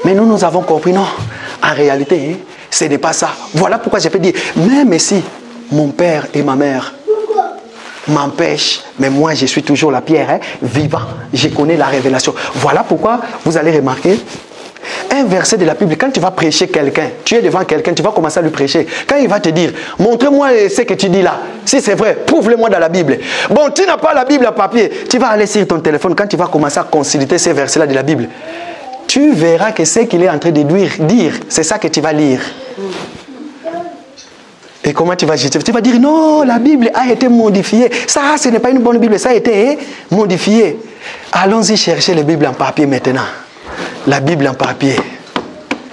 Mais nous avons compris, non. En réalité, ce n'est pas ça. Voilà pourquoi je peux dire, même si mon père et ma mère m'empêchent, mais moi, je suis toujours la pierre vivant. Je connais la révélation. Voilà pourquoi vous allez remarquer un verset de la Bible. Quand tu vas prêcher quelqu'un, tu es devant quelqu'un, tu vas commencer à lui prêcher. Quand il va te dire, montre-moi ce que tu dis là. Si c'est vrai, prouve-le-moi dans la Bible. Bon, tu n'as pas la Bible à papier. Tu vas aller sur ton téléphone. Quand tu vas commencer à consulter ces versets-là de la Bible, tu verras que ce qu'il est en train de dire, c'est ça que tu vas lire. Et comment tu vas justifier? Tu vas dire, non, la Bible a été modifiée. Ça, ce n'est pas une bonne Bible, ça a été modifié. Allons-y chercher la Bible en papier maintenant. La Bible en papier,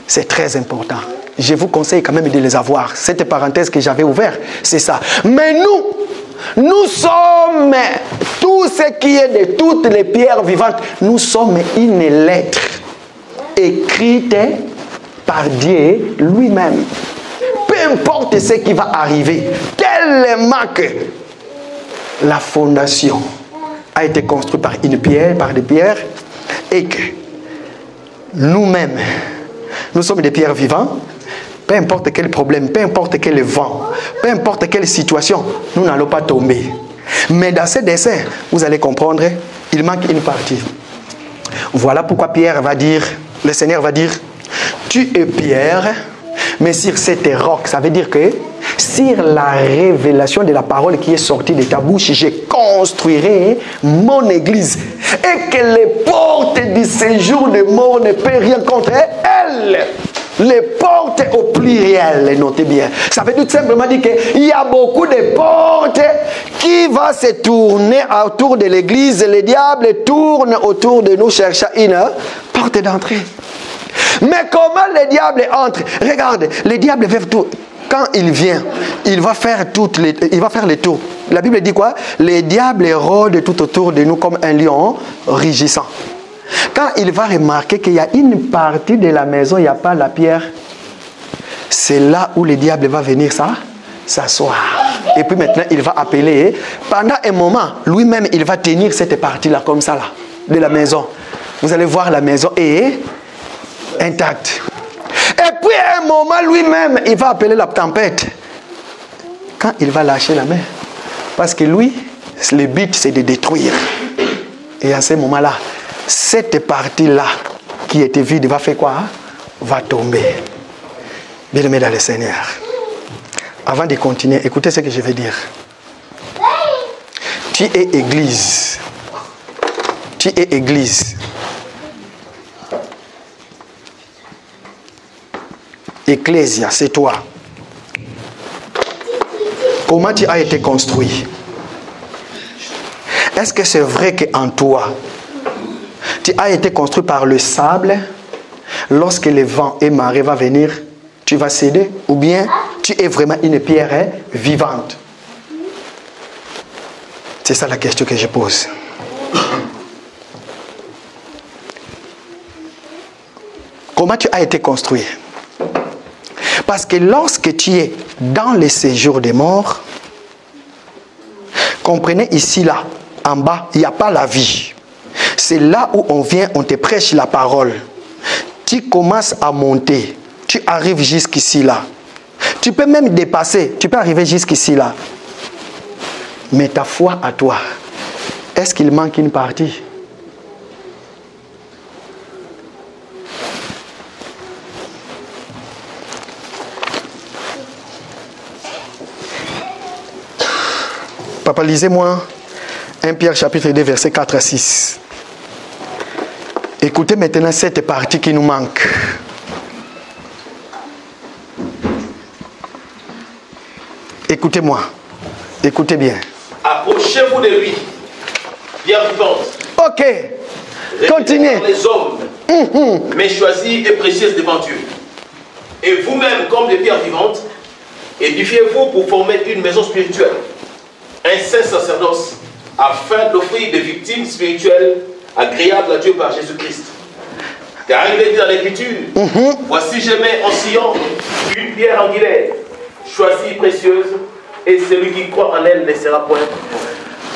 c'est très important. Je vous conseille quand même de les avoir. Cette parenthèse que j'avais ouverte, c'est ça. Mais nous sommes, tout ce qui est de toutes les pierres vivantes, nous sommes une lettre écrite par Dieu lui-même. Peu importe ce qui va arriver, tellement que la fondation a été construite par une pierre, par des pierres, et que nous-mêmes, nous sommes des pierres vivantes. Peu importe quel problème, peu importe quel vent, peu importe quelle situation, nous n'allons pas tomber. Mais dans ce dessin, vous allez comprendre, il manque une partie. Voilà pourquoi Pierre va dire, le Seigneur va dire, tu es pierre, mais sur cette roc, ça veut dire que sur la révélation de la parole qui est sortie de ta bouche, je construirai mon église. Et que les portes du séjour de mort ne peuvent rien contre elle. Les portes au pluriel, notez bien. Ça veut tout simplement dire qu'il y a beaucoup de portes qui vont se tourner autour de l'église. Le diable tourne autour de nous cherchant une porte d'entrée. Mais comment le diable entre? Regarde, le diable veut tout. Quand il vient, il va faire les tours. La Bible dit quoi? Le diable rôde tout autour de nous comme un lion rugissant. Quand il va remarquer qu'il y a une partie de la maison, il n'y a pas la pierre, c'est là où le diable va venir s'asseoir. Et puis maintenant, il va appeler. Pendant un moment, lui-même, il va tenir cette partie-là, comme ça, là, de la maison. Vous allez voir, la maison est intacte. Et puis à un moment, lui-même, il va appeler la tempête. Quand il va lâcher la main. Parce que lui, le but, c'est de détruire. Et à ce moment-là, cette partie-là, qui était vide, va faire quoi? Va tomber. Bien-aimé dans le Seigneur. Avant de continuer, écoutez ce que je vais dire. Tu es église. Tu es église. Ecclésia, c'est toi. Comment tu as été construit? Est-ce que c'est vrai qu'en toi, tu as été construit par le sable? Lorsque le vent et marée va venir, tu vas céder? Ou bien tu es vraiment une pierre vivante? C'est ça la question que je pose. Comment tu as été construit? Parce que lorsque tu es dans le séjour des morts, comprenez ici, là, en bas, il n'y a pas la vie. C'est là où on vient, on te prêche la parole. Tu commences à monter. Tu arrives jusqu'ici, là. Tu peux même dépasser. Tu peux arriver jusqu'ici, là. Mais ta foi à toi, est-ce qu'il manque une partie? Papa, lisez-moi 1 Pierre chapitre 2, versets 4 à 6. Écoutez maintenant cette partie qui nous manque. Écoutez-moi. Écoutez bien. Approchez-vous de lui, pierre vivante. Ok. Continuez. Par les hommes, mais choisis et précieuses devant Dieu. Et vous-même, comme des pierres vivantes, édifiez-vous pour former une maison spirituelle, un saint sacerdoce, afin d'offrir des victimes spirituelles agréables à Dieu par Jésus-Christ. Car il est dit dans l'Écriture, voici je mets en Sion une pierre angulaire, choisie précieuse, et celui qui croit en elle ne sera point.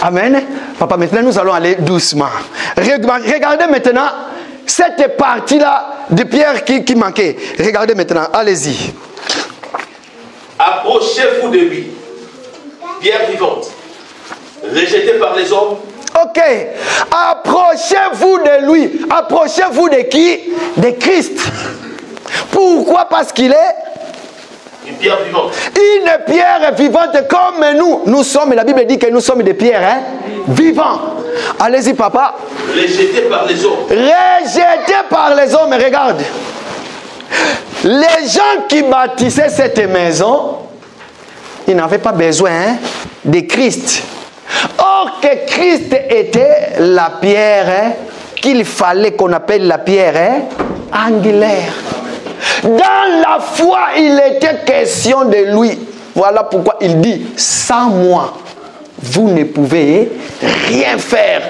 Amen. Papa, maintenant nous allons aller doucement. Regardez maintenant cette partie-là de pierre qui manquait. Regardez maintenant, allez-y. Approchez-vous de lui, pierre vivante, rejetée par les hommes. Ok. Approchez-vous de lui. Approchez-vous de qui? De Christ. Pourquoi? Parce qu'il est une pierre vivante. Une pierre vivante comme nous. Nous sommes, la Bible dit que nous sommes des pierres vivants. Allez-y, papa. Rejetés par les hommes. Rejetés par les hommes. Regarde. Les gens qui bâtissaient cette maison, ils n'avaient pas besoin de Christ. Or que Christ était la pierre qu'il fallait qu'on appelle la pierre angulaire. Dans la foi, il était question de lui. Voilà pourquoi il dit, sans moi, vous ne pouvez rien faire.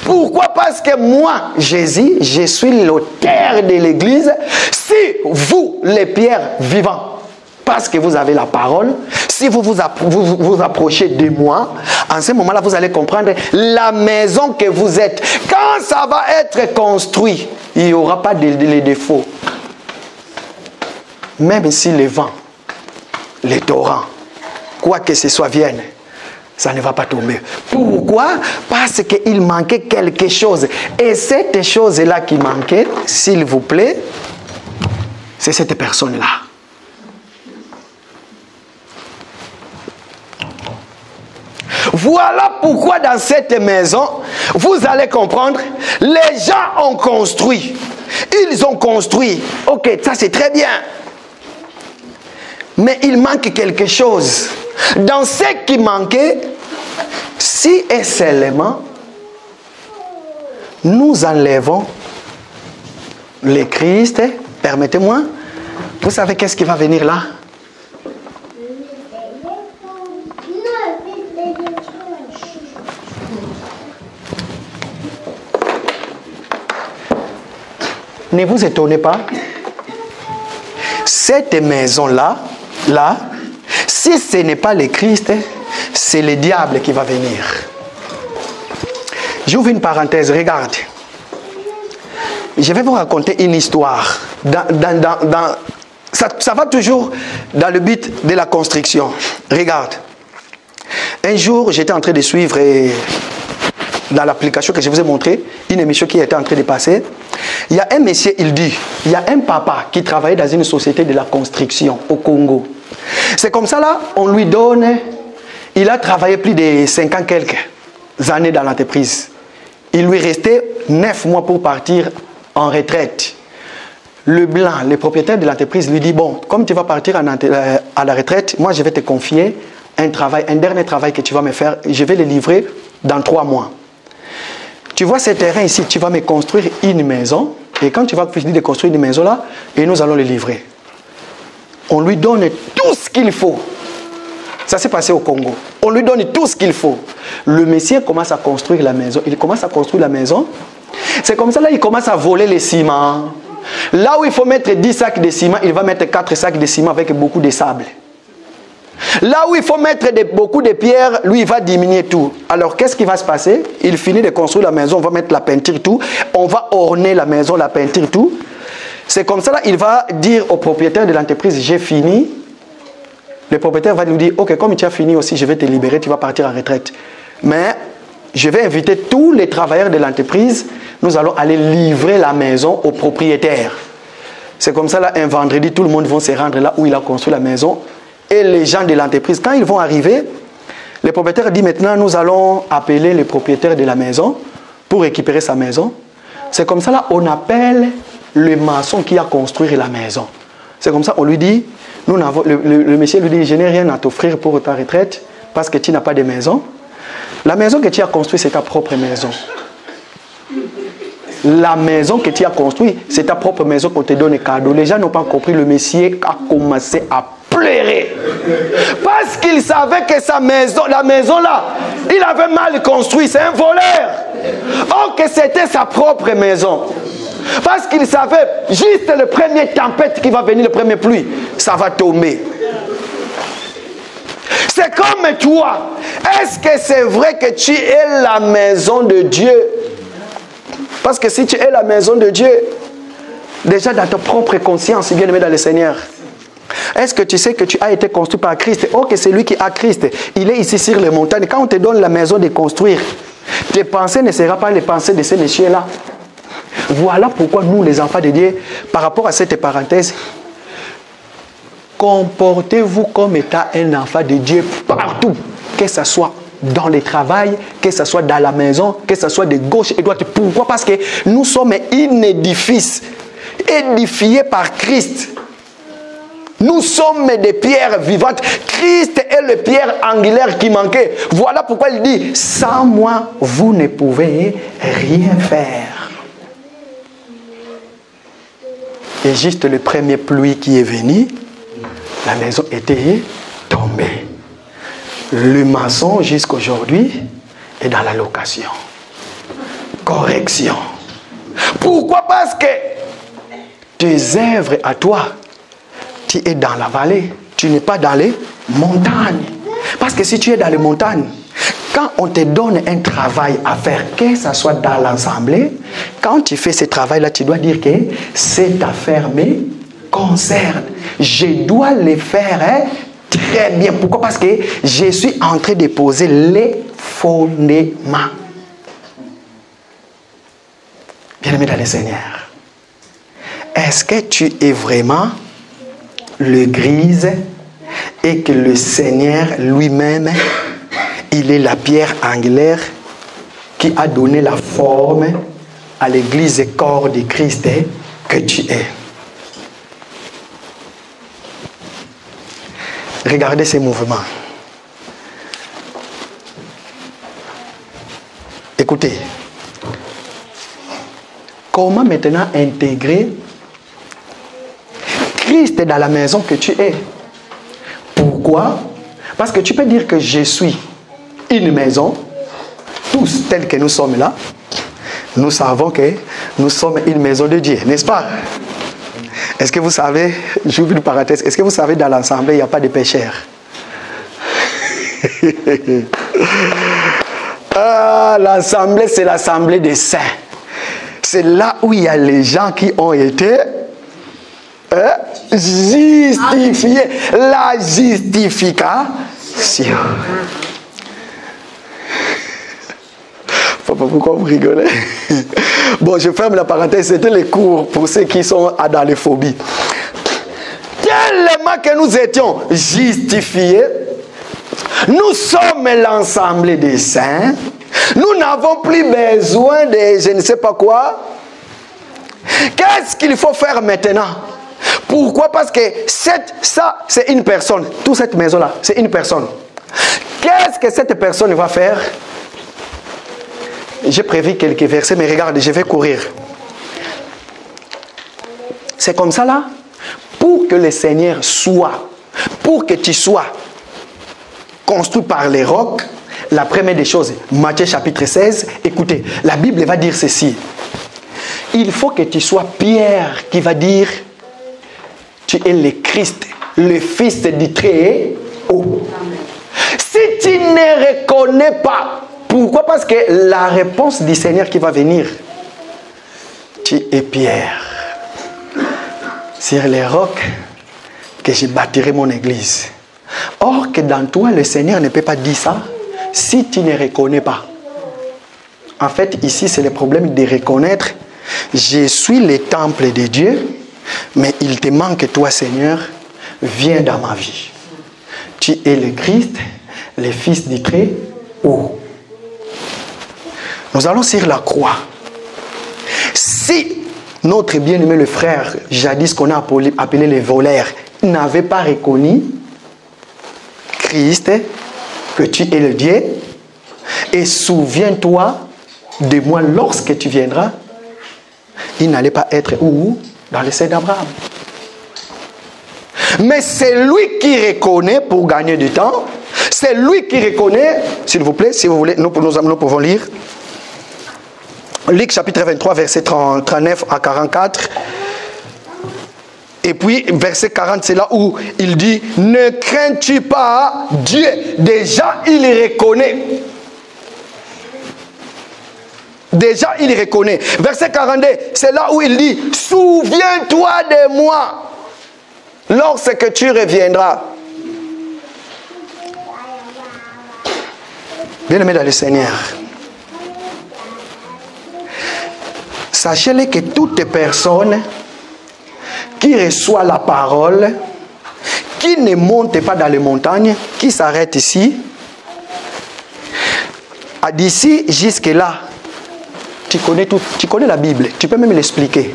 Pourquoi? Parce que moi, Jésus, je suis l'auteur de l'église. Si vous, les pierres vivantes, parce que vous avez la parole, si vous vous approchez de moi, en ce moment-là, vous allez comprendre la maison que vous êtes. Quand ça va être construit, il n'y aura pas de défauts. Même si les vents, les torrents, quoi que ce soit viennent, ça ne va pas tomber. Pourquoi? Parce qu'il manquait quelque chose. Et cette chose-là qui manquait, s'il vous plaît, c'est cette personne-là. Voilà pourquoi dans cette maison, vous allez comprendre, les gens ont construit. Ils ont construit. Ok, ça c'est très bien. Mais il manque quelque chose. Dans ce qui manquait, si et seulement nous enlevons le Christ, permettez-moi, vous savez qu'est-ce qui va venir là? Ne vous étonnez pas. Cette maison-là, si ce n'est pas le Christ, c'est le diable qui va venir. J'ouvre une parenthèse, regarde. Je vais vous raconter une histoire. Ça va toujours dans le but de la construction. Regarde. Un jour, j'étais en train de suivre dans l'application que je vous ai montré, une émission qui était en train de passer. Il y a un monsieur, il dit, il y a un papa qui travaillait dans une société de la construction au Congo. C'est comme ça là, on lui donne, il a travaillé plus de 50 quelques années dans l'entreprise. Il lui restait 9 mois pour partir en retraite. Le blanc, le propriétaire de l'entreprise lui dit, bon, comme tu vas partir à la retraite, moi je vais te confier un dernier travail que tu vas me faire, je vais le livrer dans 3 mois. Tu vois ce terrain ici, tu vas me construire une maison. Et quand tu vas finir de construire une maison là, et nous allons le livrer. On lui donne tout ce qu'il faut. Ça s'est passé au Congo. On lui donne tout ce qu'il faut. Le monsieur commence à construire la maison. Il commence à construire la maison. C'est comme ça là, il commence à voler les ciments. Là où il faut mettre 10 sacs de ciment, il va mettre 4 sacs de ciment avec beaucoup de sable. Là où il faut mettre beaucoup de pierres, lui, il va diminuer tout. Alors, qu'est-ce qui va se passer? Il finit de construire la maison, on va mettre la peinture, tout. On va orner la maison, la peinture, tout. C'est comme ça, là, il va dire au propriétaire de l'entreprise, j'ai fini. Le propriétaire va lui dire, ok, comme tu as fini aussi, je vais te libérer, tu vas partir en retraite. Mais, je vais inviter tous les travailleurs de l'entreprise, nous allons aller livrer la maison au propriétaire. C'est comme ça, là, un vendredi, tout le monde va se rendre là où il a construit la maison. Et les gens de l'entreprise, quand ils vont arriver, le propriétaire dit maintenant nous allons appeler le propriétaire de la maison pour récupérer sa maison. C'est comme ça là on appelle le maçon qui a construit la maison. C'est comme ça, on lui dit, le monsieur lui dit, je n'ai rien à t'offrir pour ta retraite parce que tu n'as pas de maison. La maison que tu as construite, c'est ta propre maison. La maison que tu as construite, c'est ta propre maison qu'on te donne cadeau. Les gens n'ont pas compris, le monsieur a commencé à pleurer. Parce qu'il savait que sa maison, la maison là, il avait mal construit, c'est un voleur. Or que c'était sa propre maison. Parce qu'il savait, juste le premier tempête qui va venir, le premier pluie, ça va tomber. C'est comme toi. Est-ce que c'est vrai que tu es la maison de Dieu? Parce que si tu es la maison de Dieu, déjà dans ta propre conscience, bien aimé dans le Seigneur, est-ce que tu sais que tu as été construit par Christ? Oh, que c'est lui qui a Christ. Il est ici sur les montagnes. Quand on te donne la maison de construire, tes pensées ne seront pas les pensées de ces messieurs-là. Voilà pourquoi nous, les enfants de Dieu, par rapport à cette parenthèse, comportez-vous comme étant un enfant de Dieu partout, que ce soit dans le travail, que ce soit dans la maison, que ce soit de gauche et de droite. Pourquoi? Parce que nous sommes un édifice édifié par Christ. Nous sommes des pierres vivantes. Christ est le pierre angulaire qui manquait. Voilà pourquoi il dit, sans moi, vous ne pouvez rien faire. Et juste le premier pluie qui est venu, la maison était tombée. Le maçon jusqu'à aujourd'hui est dans la location. Correction. Pourquoi? Parce que tes œuvres à toi, tu es dans la vallée, tu n'es pas dans les montagnes. Parce que si tu es dans les montagnes, quand on te donne un travail à faire, que ce soit dans l'assemblée, quand tu fais ce travail-là, tu dois dire que cette affaire me concerne. Je dois le faire très bien. Pourquoi? Parce que je suis en train de poser les fondements. Bien-aimé dans le Seigneur, est-ce que tu es vraiment l'église et que le Seigneur lui-même, il est la pierre angulaire qui a donné la forme à l'église et corps de Christ que tu es? Regardez ces mouvements. Écoutez. Comment maintenant intégrer Christ dans la maison que tu es? Pourquoi? Parce que tu peux dire que je suis une maison, tous tels que nous sommes là, nous savons que nous sommes une maison de Dieu, n'est-ce pas? Est-ce que vous savez, j'ouvre une parenthèse, est-ce que vous savez dans l'assemblée, il n'y a pas de pécheurs? L'assemblée, c'est l'assemblée des saints. C'est là où il y a les gens qui ont été justifiés. La justification. Pourquoi vous rigolez? Bon, je ferme la parenthèse. C'était les cours pour ceux qui sont dans les phobies. Tellement que nous étions justifiés, nous sommes l'ensemble des saints. Nous n'avons plus besoin de je ne sais pas quoi. Qu'est-ce qu'il faut faire maintenant? Pourquoi? Parce que ça, c'est une personne. Toute cette maison-là, c'est une personne. Qu'est-ce que cette personne va faire? J'ai prévu quelques versets, mais regarde, je vais courir. C'est comme ça là. Pour que le Seigneur soit, pour que tu sois construit par les rocs, la première des choses, Matthieu chapitre 16, écoutez, la Bible va dire ceci. Il faut que tu sois Pierre qui va dire, tu es le Christ, le Fils du Très-Haut. Si tu ne reconnais pas, pourquoi? Parce que la réponse du Seigneur qui va venir, tu es Pierre. Sur les rocs que je bâtirai mon église. Or que dans toi, le Seigneur ne peut pas dire ça si tu ne reconnais pas. En fait, ici, c'est le problème de reconnaître. Je suis le temple de Dieu, mais il te manque toi, Seigneur, viens dans ma vie. Tu es le Christ, le Fils du Très-Haut. Nous allons sur la croix. Si notre bien-aimé le frère, jadis qu'on a appelé les voleurs, n'avait pas reconnu Christ, que tu es le Dieu, et souviens-toi de moi lorsque tu viendras. Il n'allait pas être où? Dans le sein d'Abraham. Mais c'est lui qui reconnaît, pour gagner du temps, c'est lui qui reconnaît, s'il vous plaît, si vous voulez, nous pouvons lire. Luc chapitre 23, verset 39 à 44. Et puis, verset 40, c'est là où il dit, ne crains-tu pas Dieu? Déjà, il reconnaît. Déjà, il reconnaît. Verset 42, c'est là où il dit, souviens-toi de moi lorsque tu reviendras. Bien-aimé dans le Seigneur, sachez-le que toutes les personnes qui reçoivent la parole, qui ne montent pas dans les montagnes, qui s'arrêtent ici, d'ici jusque-là, tu connais tout, tu connais la Bible, tu peux même l'expliquer.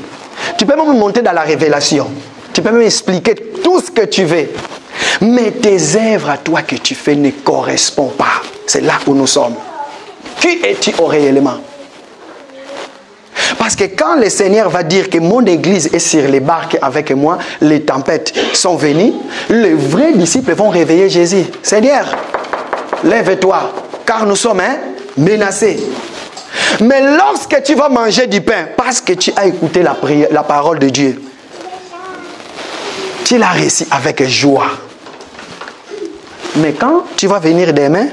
Tu peux même monter dans la révélation. Tu peux même expliquer tout ce que tu veux. Mais tes œuvres à toi que tu fais ne correspondent pas. C'est là où nous sommes. Qui es-tu réellement? Parce que quand le Seigneur va dire que mon église est sur les barques avec moi, les tempêtes sont venues, les vrais disciples vont réveiller Jésus. Seigneur, lève-toi, car nous sommes menacés. Mais lorsque tu vas manger du pain, parce que tu as écouté la parole de Dieu, tu l'as réussi avec joie. Mais quand tu vas venir demain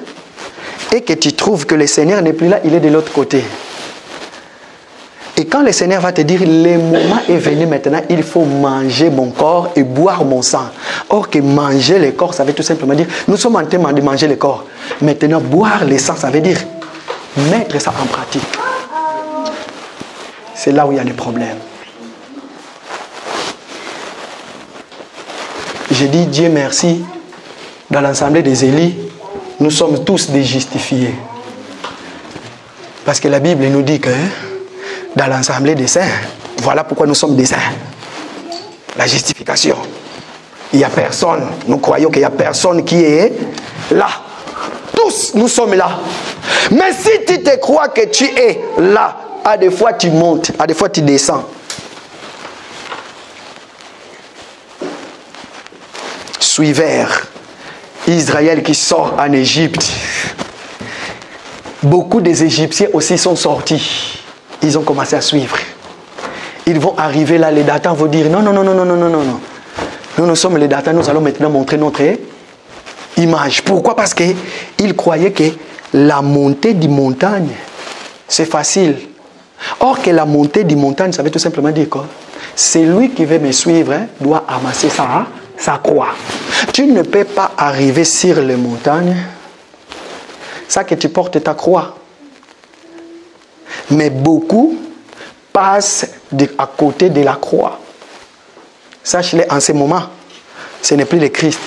et que tu trouves que le Seigneur n'est plus là, il est de l'autre côté. Et quand le Seigneur va te dire, le moment est venu maintenant, il faut manger mon corps et boire mon sang. Or que manger le corps, ça veut tout simplement dire, nous sommes en train de manger le corps. Maintenant, boire le sang, ça veut dire mettre ça en pratique. C'est là où il y a des problèmes. J'ai dit, Dieu merci, dans l'assemblée des Élis, nous sommes tous des justifiés. Parce que la Bible nous dit que dans l'assemblée des saints, voilà pourquoi nous sommes des saints. La justification. Il n'y a personne, nous croyons qu'il n'y a personne qui est là. Tous, nous sommes là. Mais si tu te crois que tu es là, à des fois tu montes, à des fois tu descends. Suiveur, Israël qui sort en Égypte. Beaucoup des Égyptiens aussi sont sortis. Ils ont commencé à suivre. Ils vont arriver là, les Datans vont dire non, non, non, non, non, non, non, non. Nous sommes les Datans, nous allons maintenant montrer notre image. Pourquoi? Parce qu'ils croyaient que la montée des montagnes, c'est facile. Or que la montée des montagnes, ça veut tout simplement dire quoi? Celui qui veut me suivre doit amasser sa croix. Tu ne peux pas arriver sur les montagnes sans que tu portes ta croix. Mais beaucoup passent à côté de la croix. Sache-le, en ce moment, ce n'est plus le Christ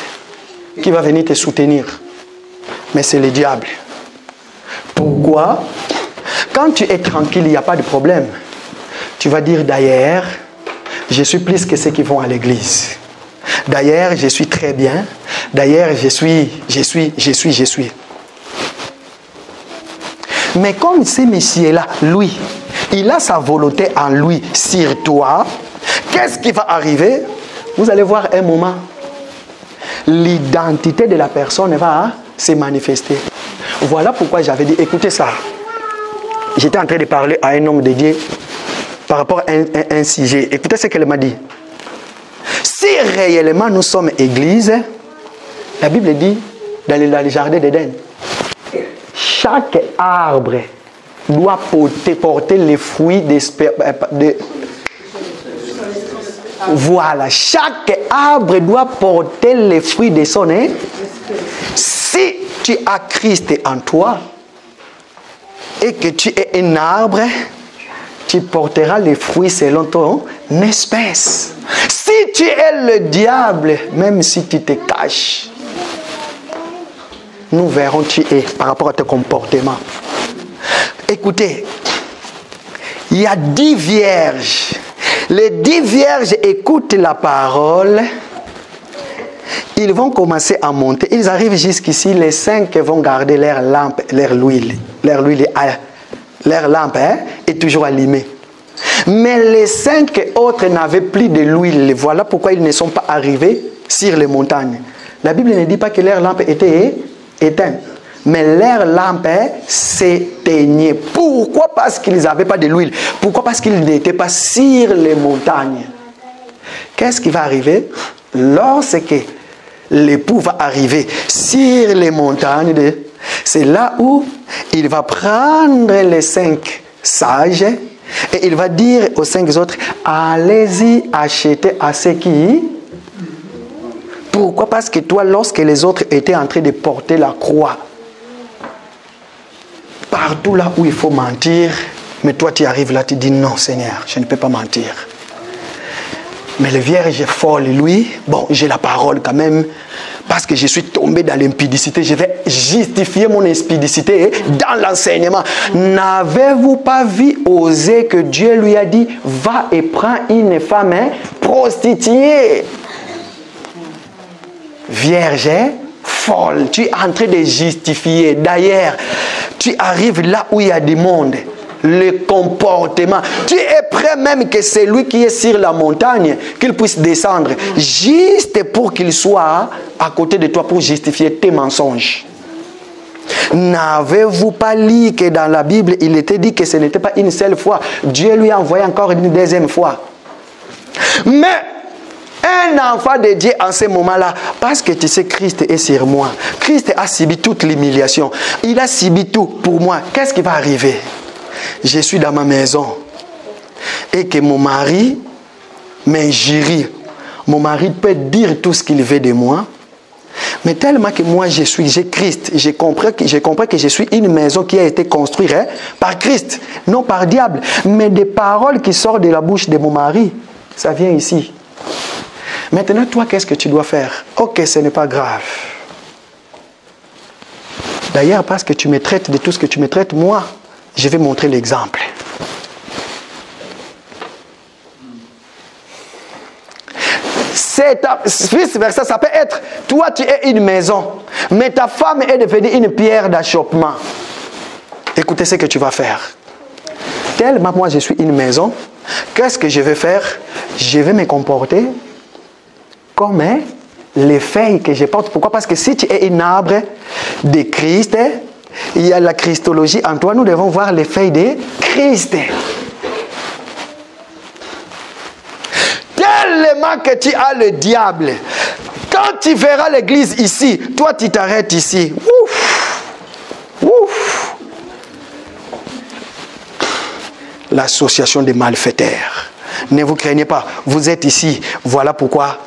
qui va venir te soutenir, mais c'est le diable. Pourquoi? Quand tu es tranquille, il n'y a pas de problème. Tu vas dire d'ailleurs, je suis plus que ceux qui vont à l'église. D'ailleurs, je suis très bien. D'ailleurs, je suis. Mais comme ce monsieur-là, lui, il a sa volonté en lui sur toi, qu'est-ce qui va arriver? Vous allez voir un moment, l'identité de la personne va se manifester. Voilà pourquoi j'avais dit, écoutez ça. J'étais en train de parler à un homme de Dieu par rapport à un sujet. Écoutez ce qu'elle m'a dit. Si réellement nous sommes église, la Bible dit dans le jardin d'Éden, chaque arbre doit porter les fruits voilà, chaque arbre doit porter les fruits de son esprit. Si tu as Christ en toi et que tu es un arbre, tu porteras les fruits selon ton espèce. Si tu es le diable, même si tu te caches, nous verrons qui tu es par rapport à ton comportement. Écoutez, il y a 10 vierges. Les 10 vierges écoutent la parole. Ils vont commencer à monter. Ils arrivent jusqu'ici. Les 5 vont garder leur lampe, leur huile. Leur lampe est toujours allumée. Mais les 5 autres n'avaient plus de l'huile. Voilà pourquoi ils ne sont pas arrivés sur les montagnes. La Bible ne dit pas que leur lampe était éteinte. Mais leur lampe s'éteignait. Pourquoi? Parce qu'ils n'avaient pas de l'huile. Pourquoi? Parce qu'ils n'étaient pas sur les montagnes. Qu'est-ce qui va arriver? Lorsque l'époux va arriver sur les montagnes, c'est là où il va prendre les 5 sages et il va dire aux 5 autres, allez-y acheter à ceux qui... Pourquoi? Parce que toi, lorsque les autres étaient en train de porter la croix, partout là où il faut mentir, mais toi tu arrives là, tu dis non Seigneur, je ne peux pas mentir. Mais le vierge folle, lui, bon, j'ai la parole quand même, parce que je suis tombé dans l'impudicité, je vais justifier mon impudicité dans l'enseignement. N'avez-vous pas vu oser que Dieu lui a dit, va et prends une femme prostituée? Vierge folle, tu es en train de justifier. D'ailleurs, tu arrives là où il y a du monde. Le comportement. Tu es prêt même que c'est lui qui est sur la montagne, qu'il puisse descendre, juste pour qu'il soit à côté de toi pour justifier tes mensonges. N'avez-vous pas lu que dans la Bible, il était dit que ce n'était pas une seule fois. Dieu lui a envoyé encore une deuxième fois. Mais un enfant de Dieu en ce moment-là, parce que tu sais, Christ est sur moi. Christ a subi toute l'humiliation. Il a subi tout pour moi. Qu'est-ce qui va arriver? Je suis dans ma maison et que mon mari m'injurie. Mon mari peut dire tout ce qu'il veut de moi, mais tellement que moi j'ai Christ, j'ai compris que je suis une maison qui a été construite par Christ, non par diable. Mais des paroles qui sortent de la bouche de mon mari, ça vient ici. Maintenant, toi, qu'est-ce que tu dois faire? Ok, ce n'est pas grave. D'ailleurs, parce que tu me traites de tout ce que tu me traites, moi, je vais montrer l'exemple. Vice-versa, ça peut être, toi tu es une maison, mais ta femme est devenue une pierre d'achoppement. Écoutez ce que tu vas faire. Tellement moi je suis une maison, qu'est-ce que je vais faire? Je vais me comporter comme les feuilles que je porte. Pourquoi? Parce que si tu es un arbre de Christ, il y a la Christologie en toi, nous devons voir les feuilles de Christ. Tellement que tu as le diable. Quand tu verras l'église ici, toi tu t'arrêtes ici. Ouf, ouf. L'association des malfaiteurs. Ne vous craignez pas, vous êtes ici. Voilà pourquoi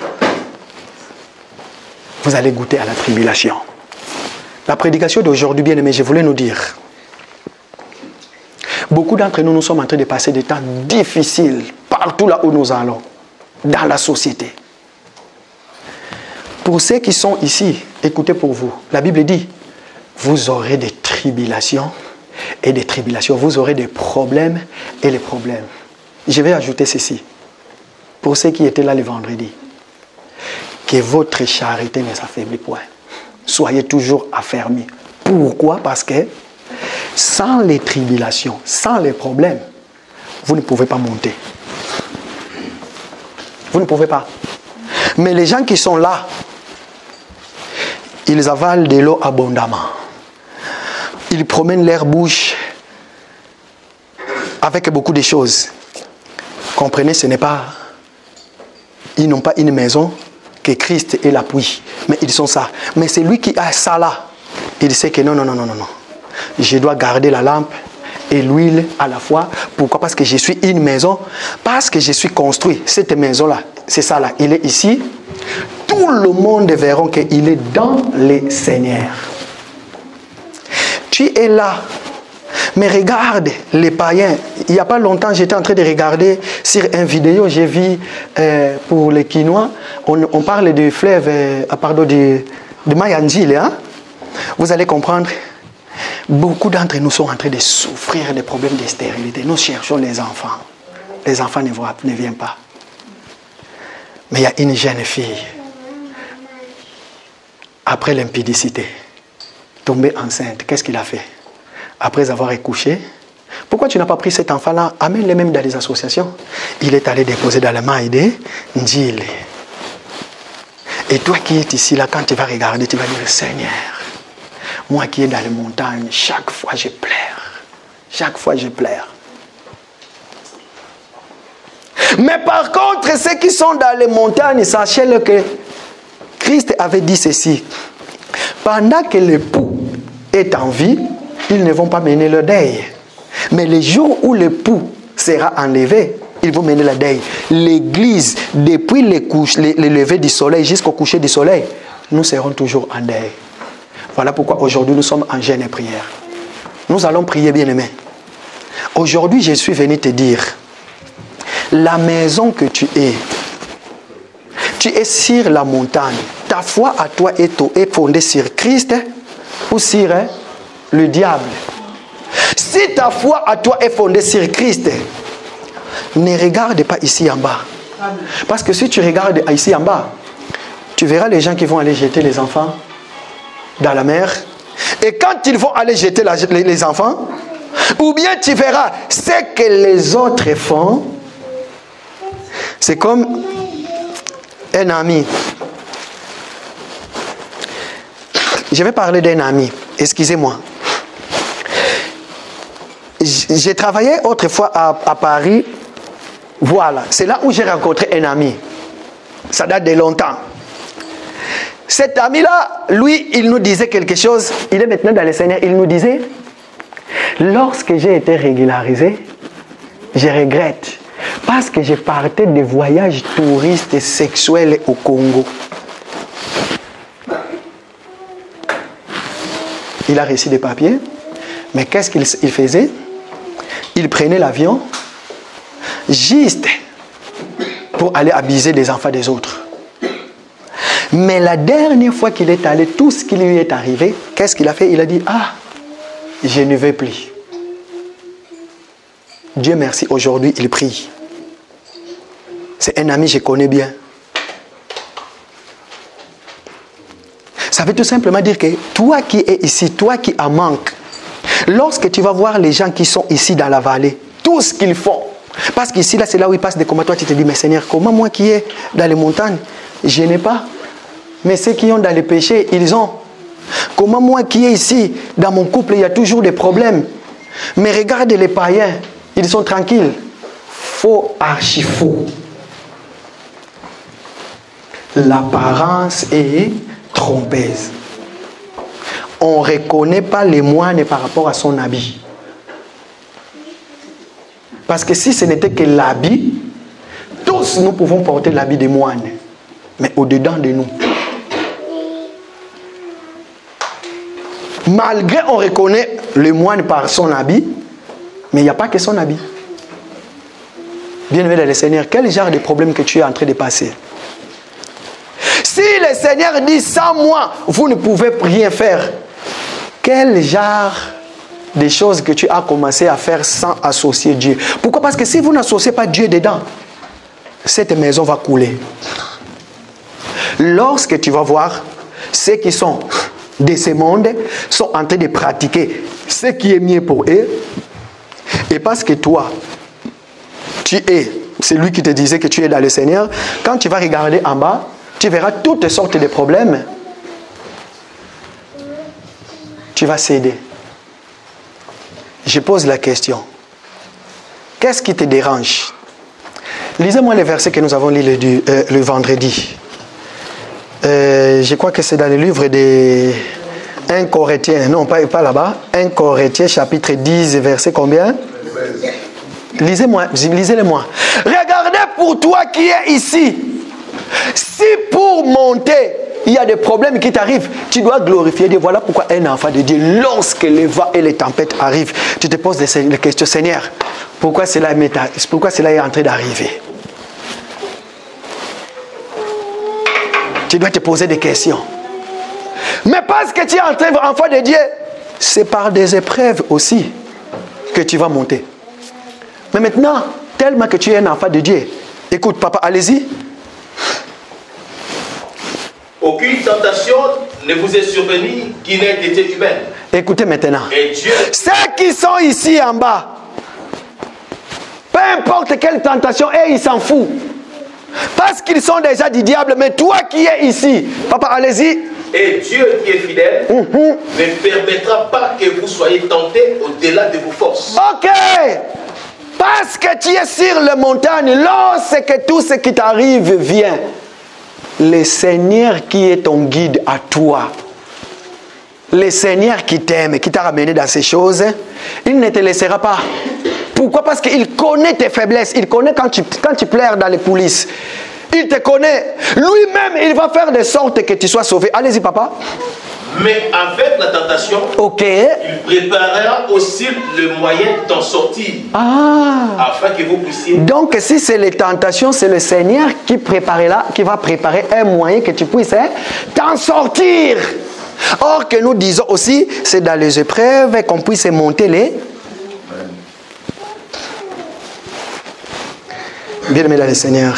vous allez goûter à la tribulation. La prédication d'aujourd'hui, bien aimé, je voulais nous dire, beaucoup d'entre nous, nous sommes en train de passer des temps difficiles partout là où nous allons, dans la société. Pour ceux qui sont ici, écoutez pour vous, la Bible dit, vous aurez des tribulations et des tribulations, vous aurez des problèmes et les problèmes. Je vais ajouter ceci, pour ceux qui étaient là le vendredi, que votre charité ne s'affaiblit point. Soyez toujours affermis. Pourquoi? Parce que sans les tribulations, sans les problèmes, vous ne pouvez pas monter. Vous ne pouvez pas. Mais les gens qui sont là, ils avalent de l'eau abondamment. Ils promènent leur bouche avec beaucoup de choses. Comprenez, ce n'est pas... Ils n'ont pas une maison que Christ est l'appui. Mais ils sont ça. Mais c'est lui qui a ça là. Il sait que non. Je dois garder la lampe et l'huile à la fois. Pourquoi? Parce que je suis une maison. Parce que je suis construit. Cette maison-là, c'est ça là. Il est ici. Tout le monde verra qu'il est dans le Seigneur. Tu es là. Mais regarde les païens. Il n'y a pas longtemps, j'étais en train de regarder sur une vidéo, j'ai vu pour les Quinois, on parle du fleuve, de Mayanjile. Hein? Vous allez comprendre, beaucoup d'entre nous sont en train de souffrir des problèmes de stérilité. Nous cherchons les enfants. les enfants ne viennent pas. Mais il y a une jeune fille, après l'impudicité, tombée enceinte, qu'est-ce qu'il a fait? Après avoir accouché, pourquoi tu n'as pas pris cet enfant-là? Amène-le même dans les associations. Il est allé déposer dans la main des Ndjili. Et toi qui es ici, là, quand tu vas regarder, tu vas dire, Seigneur, moi qui est dans les montagnes, chaque fois je pleure. Chaque fois je pleure. Mais par contre, ceux qui sont dans les montagnes, sachez-le que Christ avait dit ceci. Pendant que l'époux est en vie, ils ne vont pas mener le deuil. Mais le jour où l'époux sera enlevé, ils vont mener le deuil. L'église, depuis le lever du soleil jusqu'au coucher du soleil, nous serons toujours en deuil. Voilà pourquoi aujourd'hui nous sommes en jeûne et prière. Nous allons prier, bien-aimés. Aujourd'hui, je suis venu te dire, la maison que tu es sur la montagne. Ta foi à toi est fondée sur Christ ou sur le diable. Si ta foi à toi est fondée sur Christ, ne regarde pas ici en bas. Parce que si tu regardes ici en bas, tu verras les gens qui vont aller jeter les enfants dans la mer. Et quand ils vont aller jeter les enfants, ou bien tu verras ce que les autres font. C'est comme un ami. Je vais parler d'un ami. Excusez-moi. J'ai travaillé autrefois à Paris. Voilà. C'est là où j'ai rencontré un ami. Ça date de longtemps. Cet ami-là, lui, il nous disait quelque chose. Il est maintenant dans le Seigneur. Il nous disait, lorsque j'ai été régularisé, je regrette. Parce que je partais de voyages touristes et sexuels au Congo. Il a reçu des papiers. Mais qu'est-ce qu'il faisait? Il prenait l'avion juste pour aller abuser des enfants des autres. Mais la dernière fois qu'il est allé, tout ce qui lui est arrivé, qu'est-ce qu'il a fait? Il a dit, ah, je ne vais plus. Dieu merci, aujourd'hui il prie. C'est un ami que je connais bien. Ça veut tout simplement dire que toi qui es ici, toi qui en manques, lorsque tu vas voir les gens qui sont ici dans la vallée, tout ce qu'ils font, parce qu'ici, là, c'est là où ils passent des combats, toi tu te dis, mais Seigneur, comment moi qui ai dans les montagnes, je n'ai pas? Mais ceux qui ont dans les péchés, ils ont. Comment moi qui est ici, dans mon couple, il y a toujours des problèmes. Mais regarde les païens, ils sont tranquilles. Faux, archi faux. L'apparence est trompeuse. On ne reconnaît pas les moines par rapport à son habit. Parce que si ce n'était que l'habit, tous nous pouvons porter l'habit des moines. Mais au-dedans de nous. Malgré on reconnaît le moine par son habit, mais il n'y a pas que son habit. Bien-aimé dans le Seigneur, quel genre de problème que tu es en train de passer? Si le Seigneur dit sans moi, vous ne pouvez rien faire, quel genre de choses que tu as commencé à faire sans associer Dieu? Pourquoi? Parce que si vous n'associez pas Dieu dedans, cette maison va couler. Lorsque tu vas voir ceux qui sont de ce monde sont en train de pratiquer ce qui est mieux pour eux, et parce que toi, tu es celui qui te disait que tu es dans le Seigneur, quand tu vas regarder en bas, tu verras toutes sortes de problèmes. Tu vas céder. Je pose la question. Qu'est-ce qui te dérange? Lisez-moi les versets que nous avons lus le vendredi. Je crois que c'est dans le livre de 1 Corinthiens. Non, pas là-bas. 1 Corinthiens, chapitre 10, verset combien? Lisez-moi, lisez-le-moi. Regardez pour toi qui es ici. Si pour monter, il y a des problèmes qui t'arrivent, tu dois glorifier Dieu. Voilà pourquoi un enfant de Dieu, lorsque les vents et les tempêtes arrivent, tu te poses les questions, Seigneur, pourquoi cela est en train d'arriver? Tu dois te poser des questions. Mais parce que tu es enfant de Dieu, c'est par des épreuves aussi que tu vas monter. Mais maintenant, tellement que tu es un enfant de Dieu. Écoute, papa, allez-y. Aucune tentation ne vous est survenue qui n'ait été humaine. Écoutez maintenant. Et Dieu... Ceux qui sont ici en bas, peu importe quelle tentation, ils s'en foutent. Parce qu'ils sont déjà du diable, mais toi qui es ici, papa, allez-y. Et Dieu qui est fidèle ne permettra pas que vous soyez tentés au-delà de vos forces. Ok. Parce que tu es sur la montagne, lorsque tout ce qui t'arrive vient, le Seigneur qui est ton guide à toi, le Seigneur qui t'aime, qui t'a ramené dans ces choses, il ne te laissera pas. Pourquoi? Parce qu'il connaît tes faiblesses, il connaît quand tu pleures dans les coulisses. Il te connaît. Lui-même, il va faire de sorte que tu sois sauvé. Allez-y, papa. Mais avec la tentation, il préparera aussi le moyen d'en sortir. Afin que vous puissiez... Donc, si c'est les tentations, c'est le Seigneur qui va préparer un moyen que tu puisses t'en sortir. Or, que nous disons aussi, c'est dans les épreuves qu'on puisse monter les... Bien-aimé dans le Seigneur,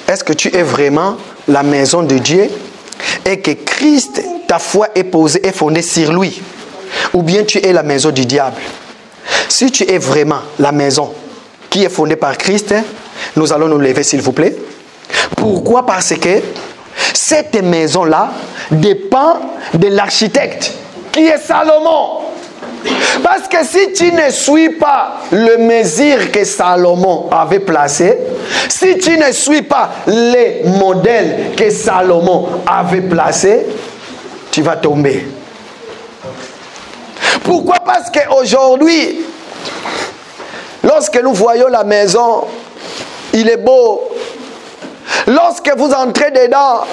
est-ce que tu es vraiment la maison de Dieu et que Christ, ta foi est posée et fondée sur lui? Ou bien tu es la maison du diable? Si tu es vraiment la maison qui est fondée par Christ, nous allons nous lever s'il vous plaît. Pourquoi? Parce que cette maison-là dépend de l'architecte qui est Salomon. Parce que si tu ne suis pas le mesure que Salomon avait placé, si tu ne suis pas les modèles que Salomon avait placés, tu vas tomber. Pourquoi? Parce qu'aujourd'hui, lorsque nous voyons la maison, il est beau. Lorsque vous entrez dedans,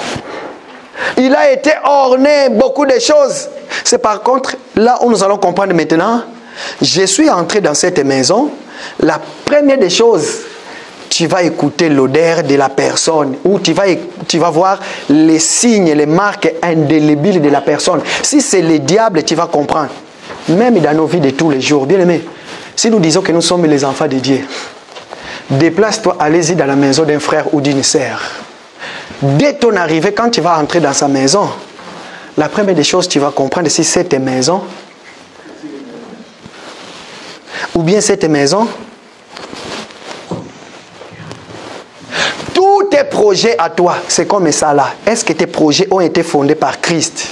il a été orné beaucoup de choses. C'est par contre là où nous allons comprendre maintenant. Je suis entré dans cette maison. La première des choses, tu vas écouter l'odeur de la personne, ou tu vas voir les signes, les marques indélébiles de la personne. Si c'est le diable, tu vas comprendre. Même dans nos vies de tous les jours, bien aimé, si nous disons que nous sommes les enfants de Dieu, déplace-toi, allez-y dans la maison d'un frère ou d'une sœur. Dès ton arrivée, quand tu vas entrer dans sa maison, la première des choses, tu vas comprendre si c'est ta maison ou bien c'est ta maison. Tous tes projets à toi, c'est comme ça là. Est-ce que tes projets ont été fondés par Christ?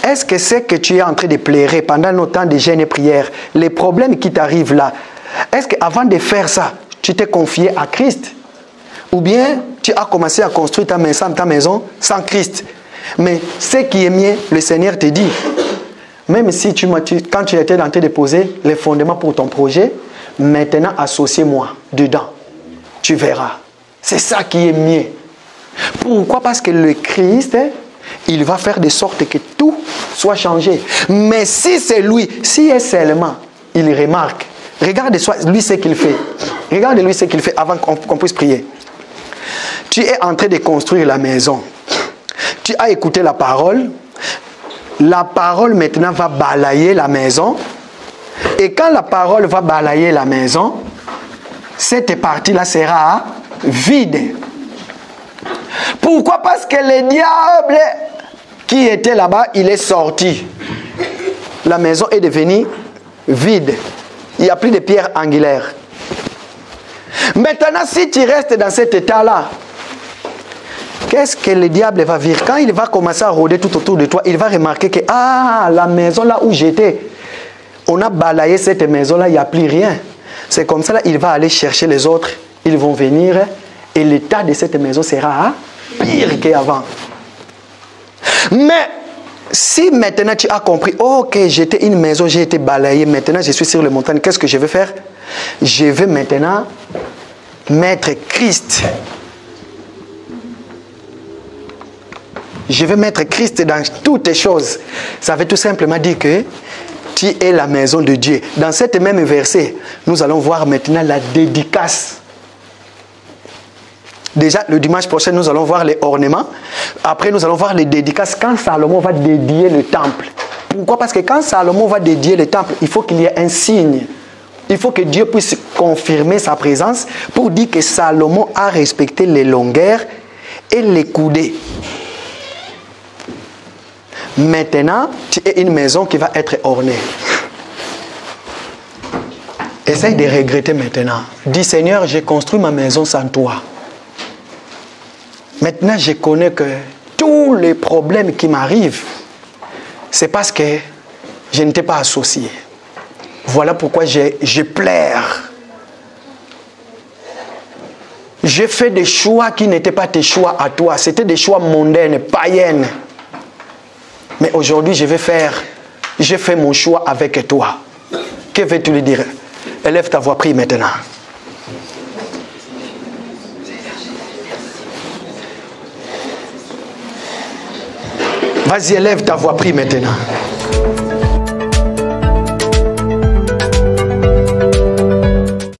Est-ce que c'est que tu es en train de pleurer pendant nos temps de jeûne et prière, les problèmes qui t'arrivent là, est-ce qu'avant de faire ça, tu t'es confié à Christ? Ou bien tu as commencé à construire ta maison sans Christ? Mais ce qui est mieux, le Seigneur te dit, même si quand tu étais en train de poser les fondements pour ton projet, maintenant associe-moi dedans. Tu verras. C'est ça qui est mieux. Pourquoi? Parce que le Christ, il va faire de sorte que tout soit changé. Mais si c'est lui, si est seulement, il remarque. Regarde lui ce qu'il fait. Regarde lui ce qu'il fait avant qu'on puisse prier. Tu es en train de construire la maison. Tu as écouté la parole. La parole maintenant va balayer la maison. Et quand la parole va balayer la maison, cette partie-là sera vide. Pourquoi? Parce que le diable qui était là-bas, il est sorti. La maison est devenue vide. Il n'y a plus de pierres angulaires. Maintenant, si tu restes dans cet état-là, qu'est-ce que le diable va vivre? Quand il va commencer à rôder tout autour de toi, il va remarquer que la maison là où j'étais, on a balayé cette maison-là, il n'y a plus rien. C'est comme ça, là, il va aller chercher les autres. Ils vont venir et l'état de cette maison sera pire qu'avant. Mais si maintenant tu as compris, ok, j'étais une maison, j'ai été balayé, maintenant je suis sur les montagnes, qu'est-ce que je vais faire? Je vais maintenant mettre Christ. Je vais mettre Christ dans toutes les choses. Ça veut tout simplement dire que tu es la maison de Dieu. Dans cette même verset, nous allons voir maintenant la dédicace. Déjà, le dimanche prochain, nous allons voir les ornements. Après, nous allons voir les dédicaces quand Salomon va dédier le temple. Pourquoi? Parce que quand Salomon va dédier le temple, il faut qu'il y ait un signe Il faut que Dieu puisse confirmer sa présence pour dire que Salomon a respecté les longueurs et les coudées. Maintenant, tu es une maison qui va être ornée. Essaye de regretter maintenant. Dis, Seigneur, j'ai construit ma maison sans toi. Maintenant, je connais que tous les problèmes qui m'arrivent, c'est parce que je ne t'ai pas associé. Voilà pourquoi je pleure. J'ai fait des choix qui n'étaient pas tes choix à toi. C'était des choix mondains, païens. Mais aujourd'hui, j'ai fait mon choix avec toi. Que veux-tu lui dire? Élève ta voix, prie maintenant. Vas-y, élève ta voix, prie maintenant.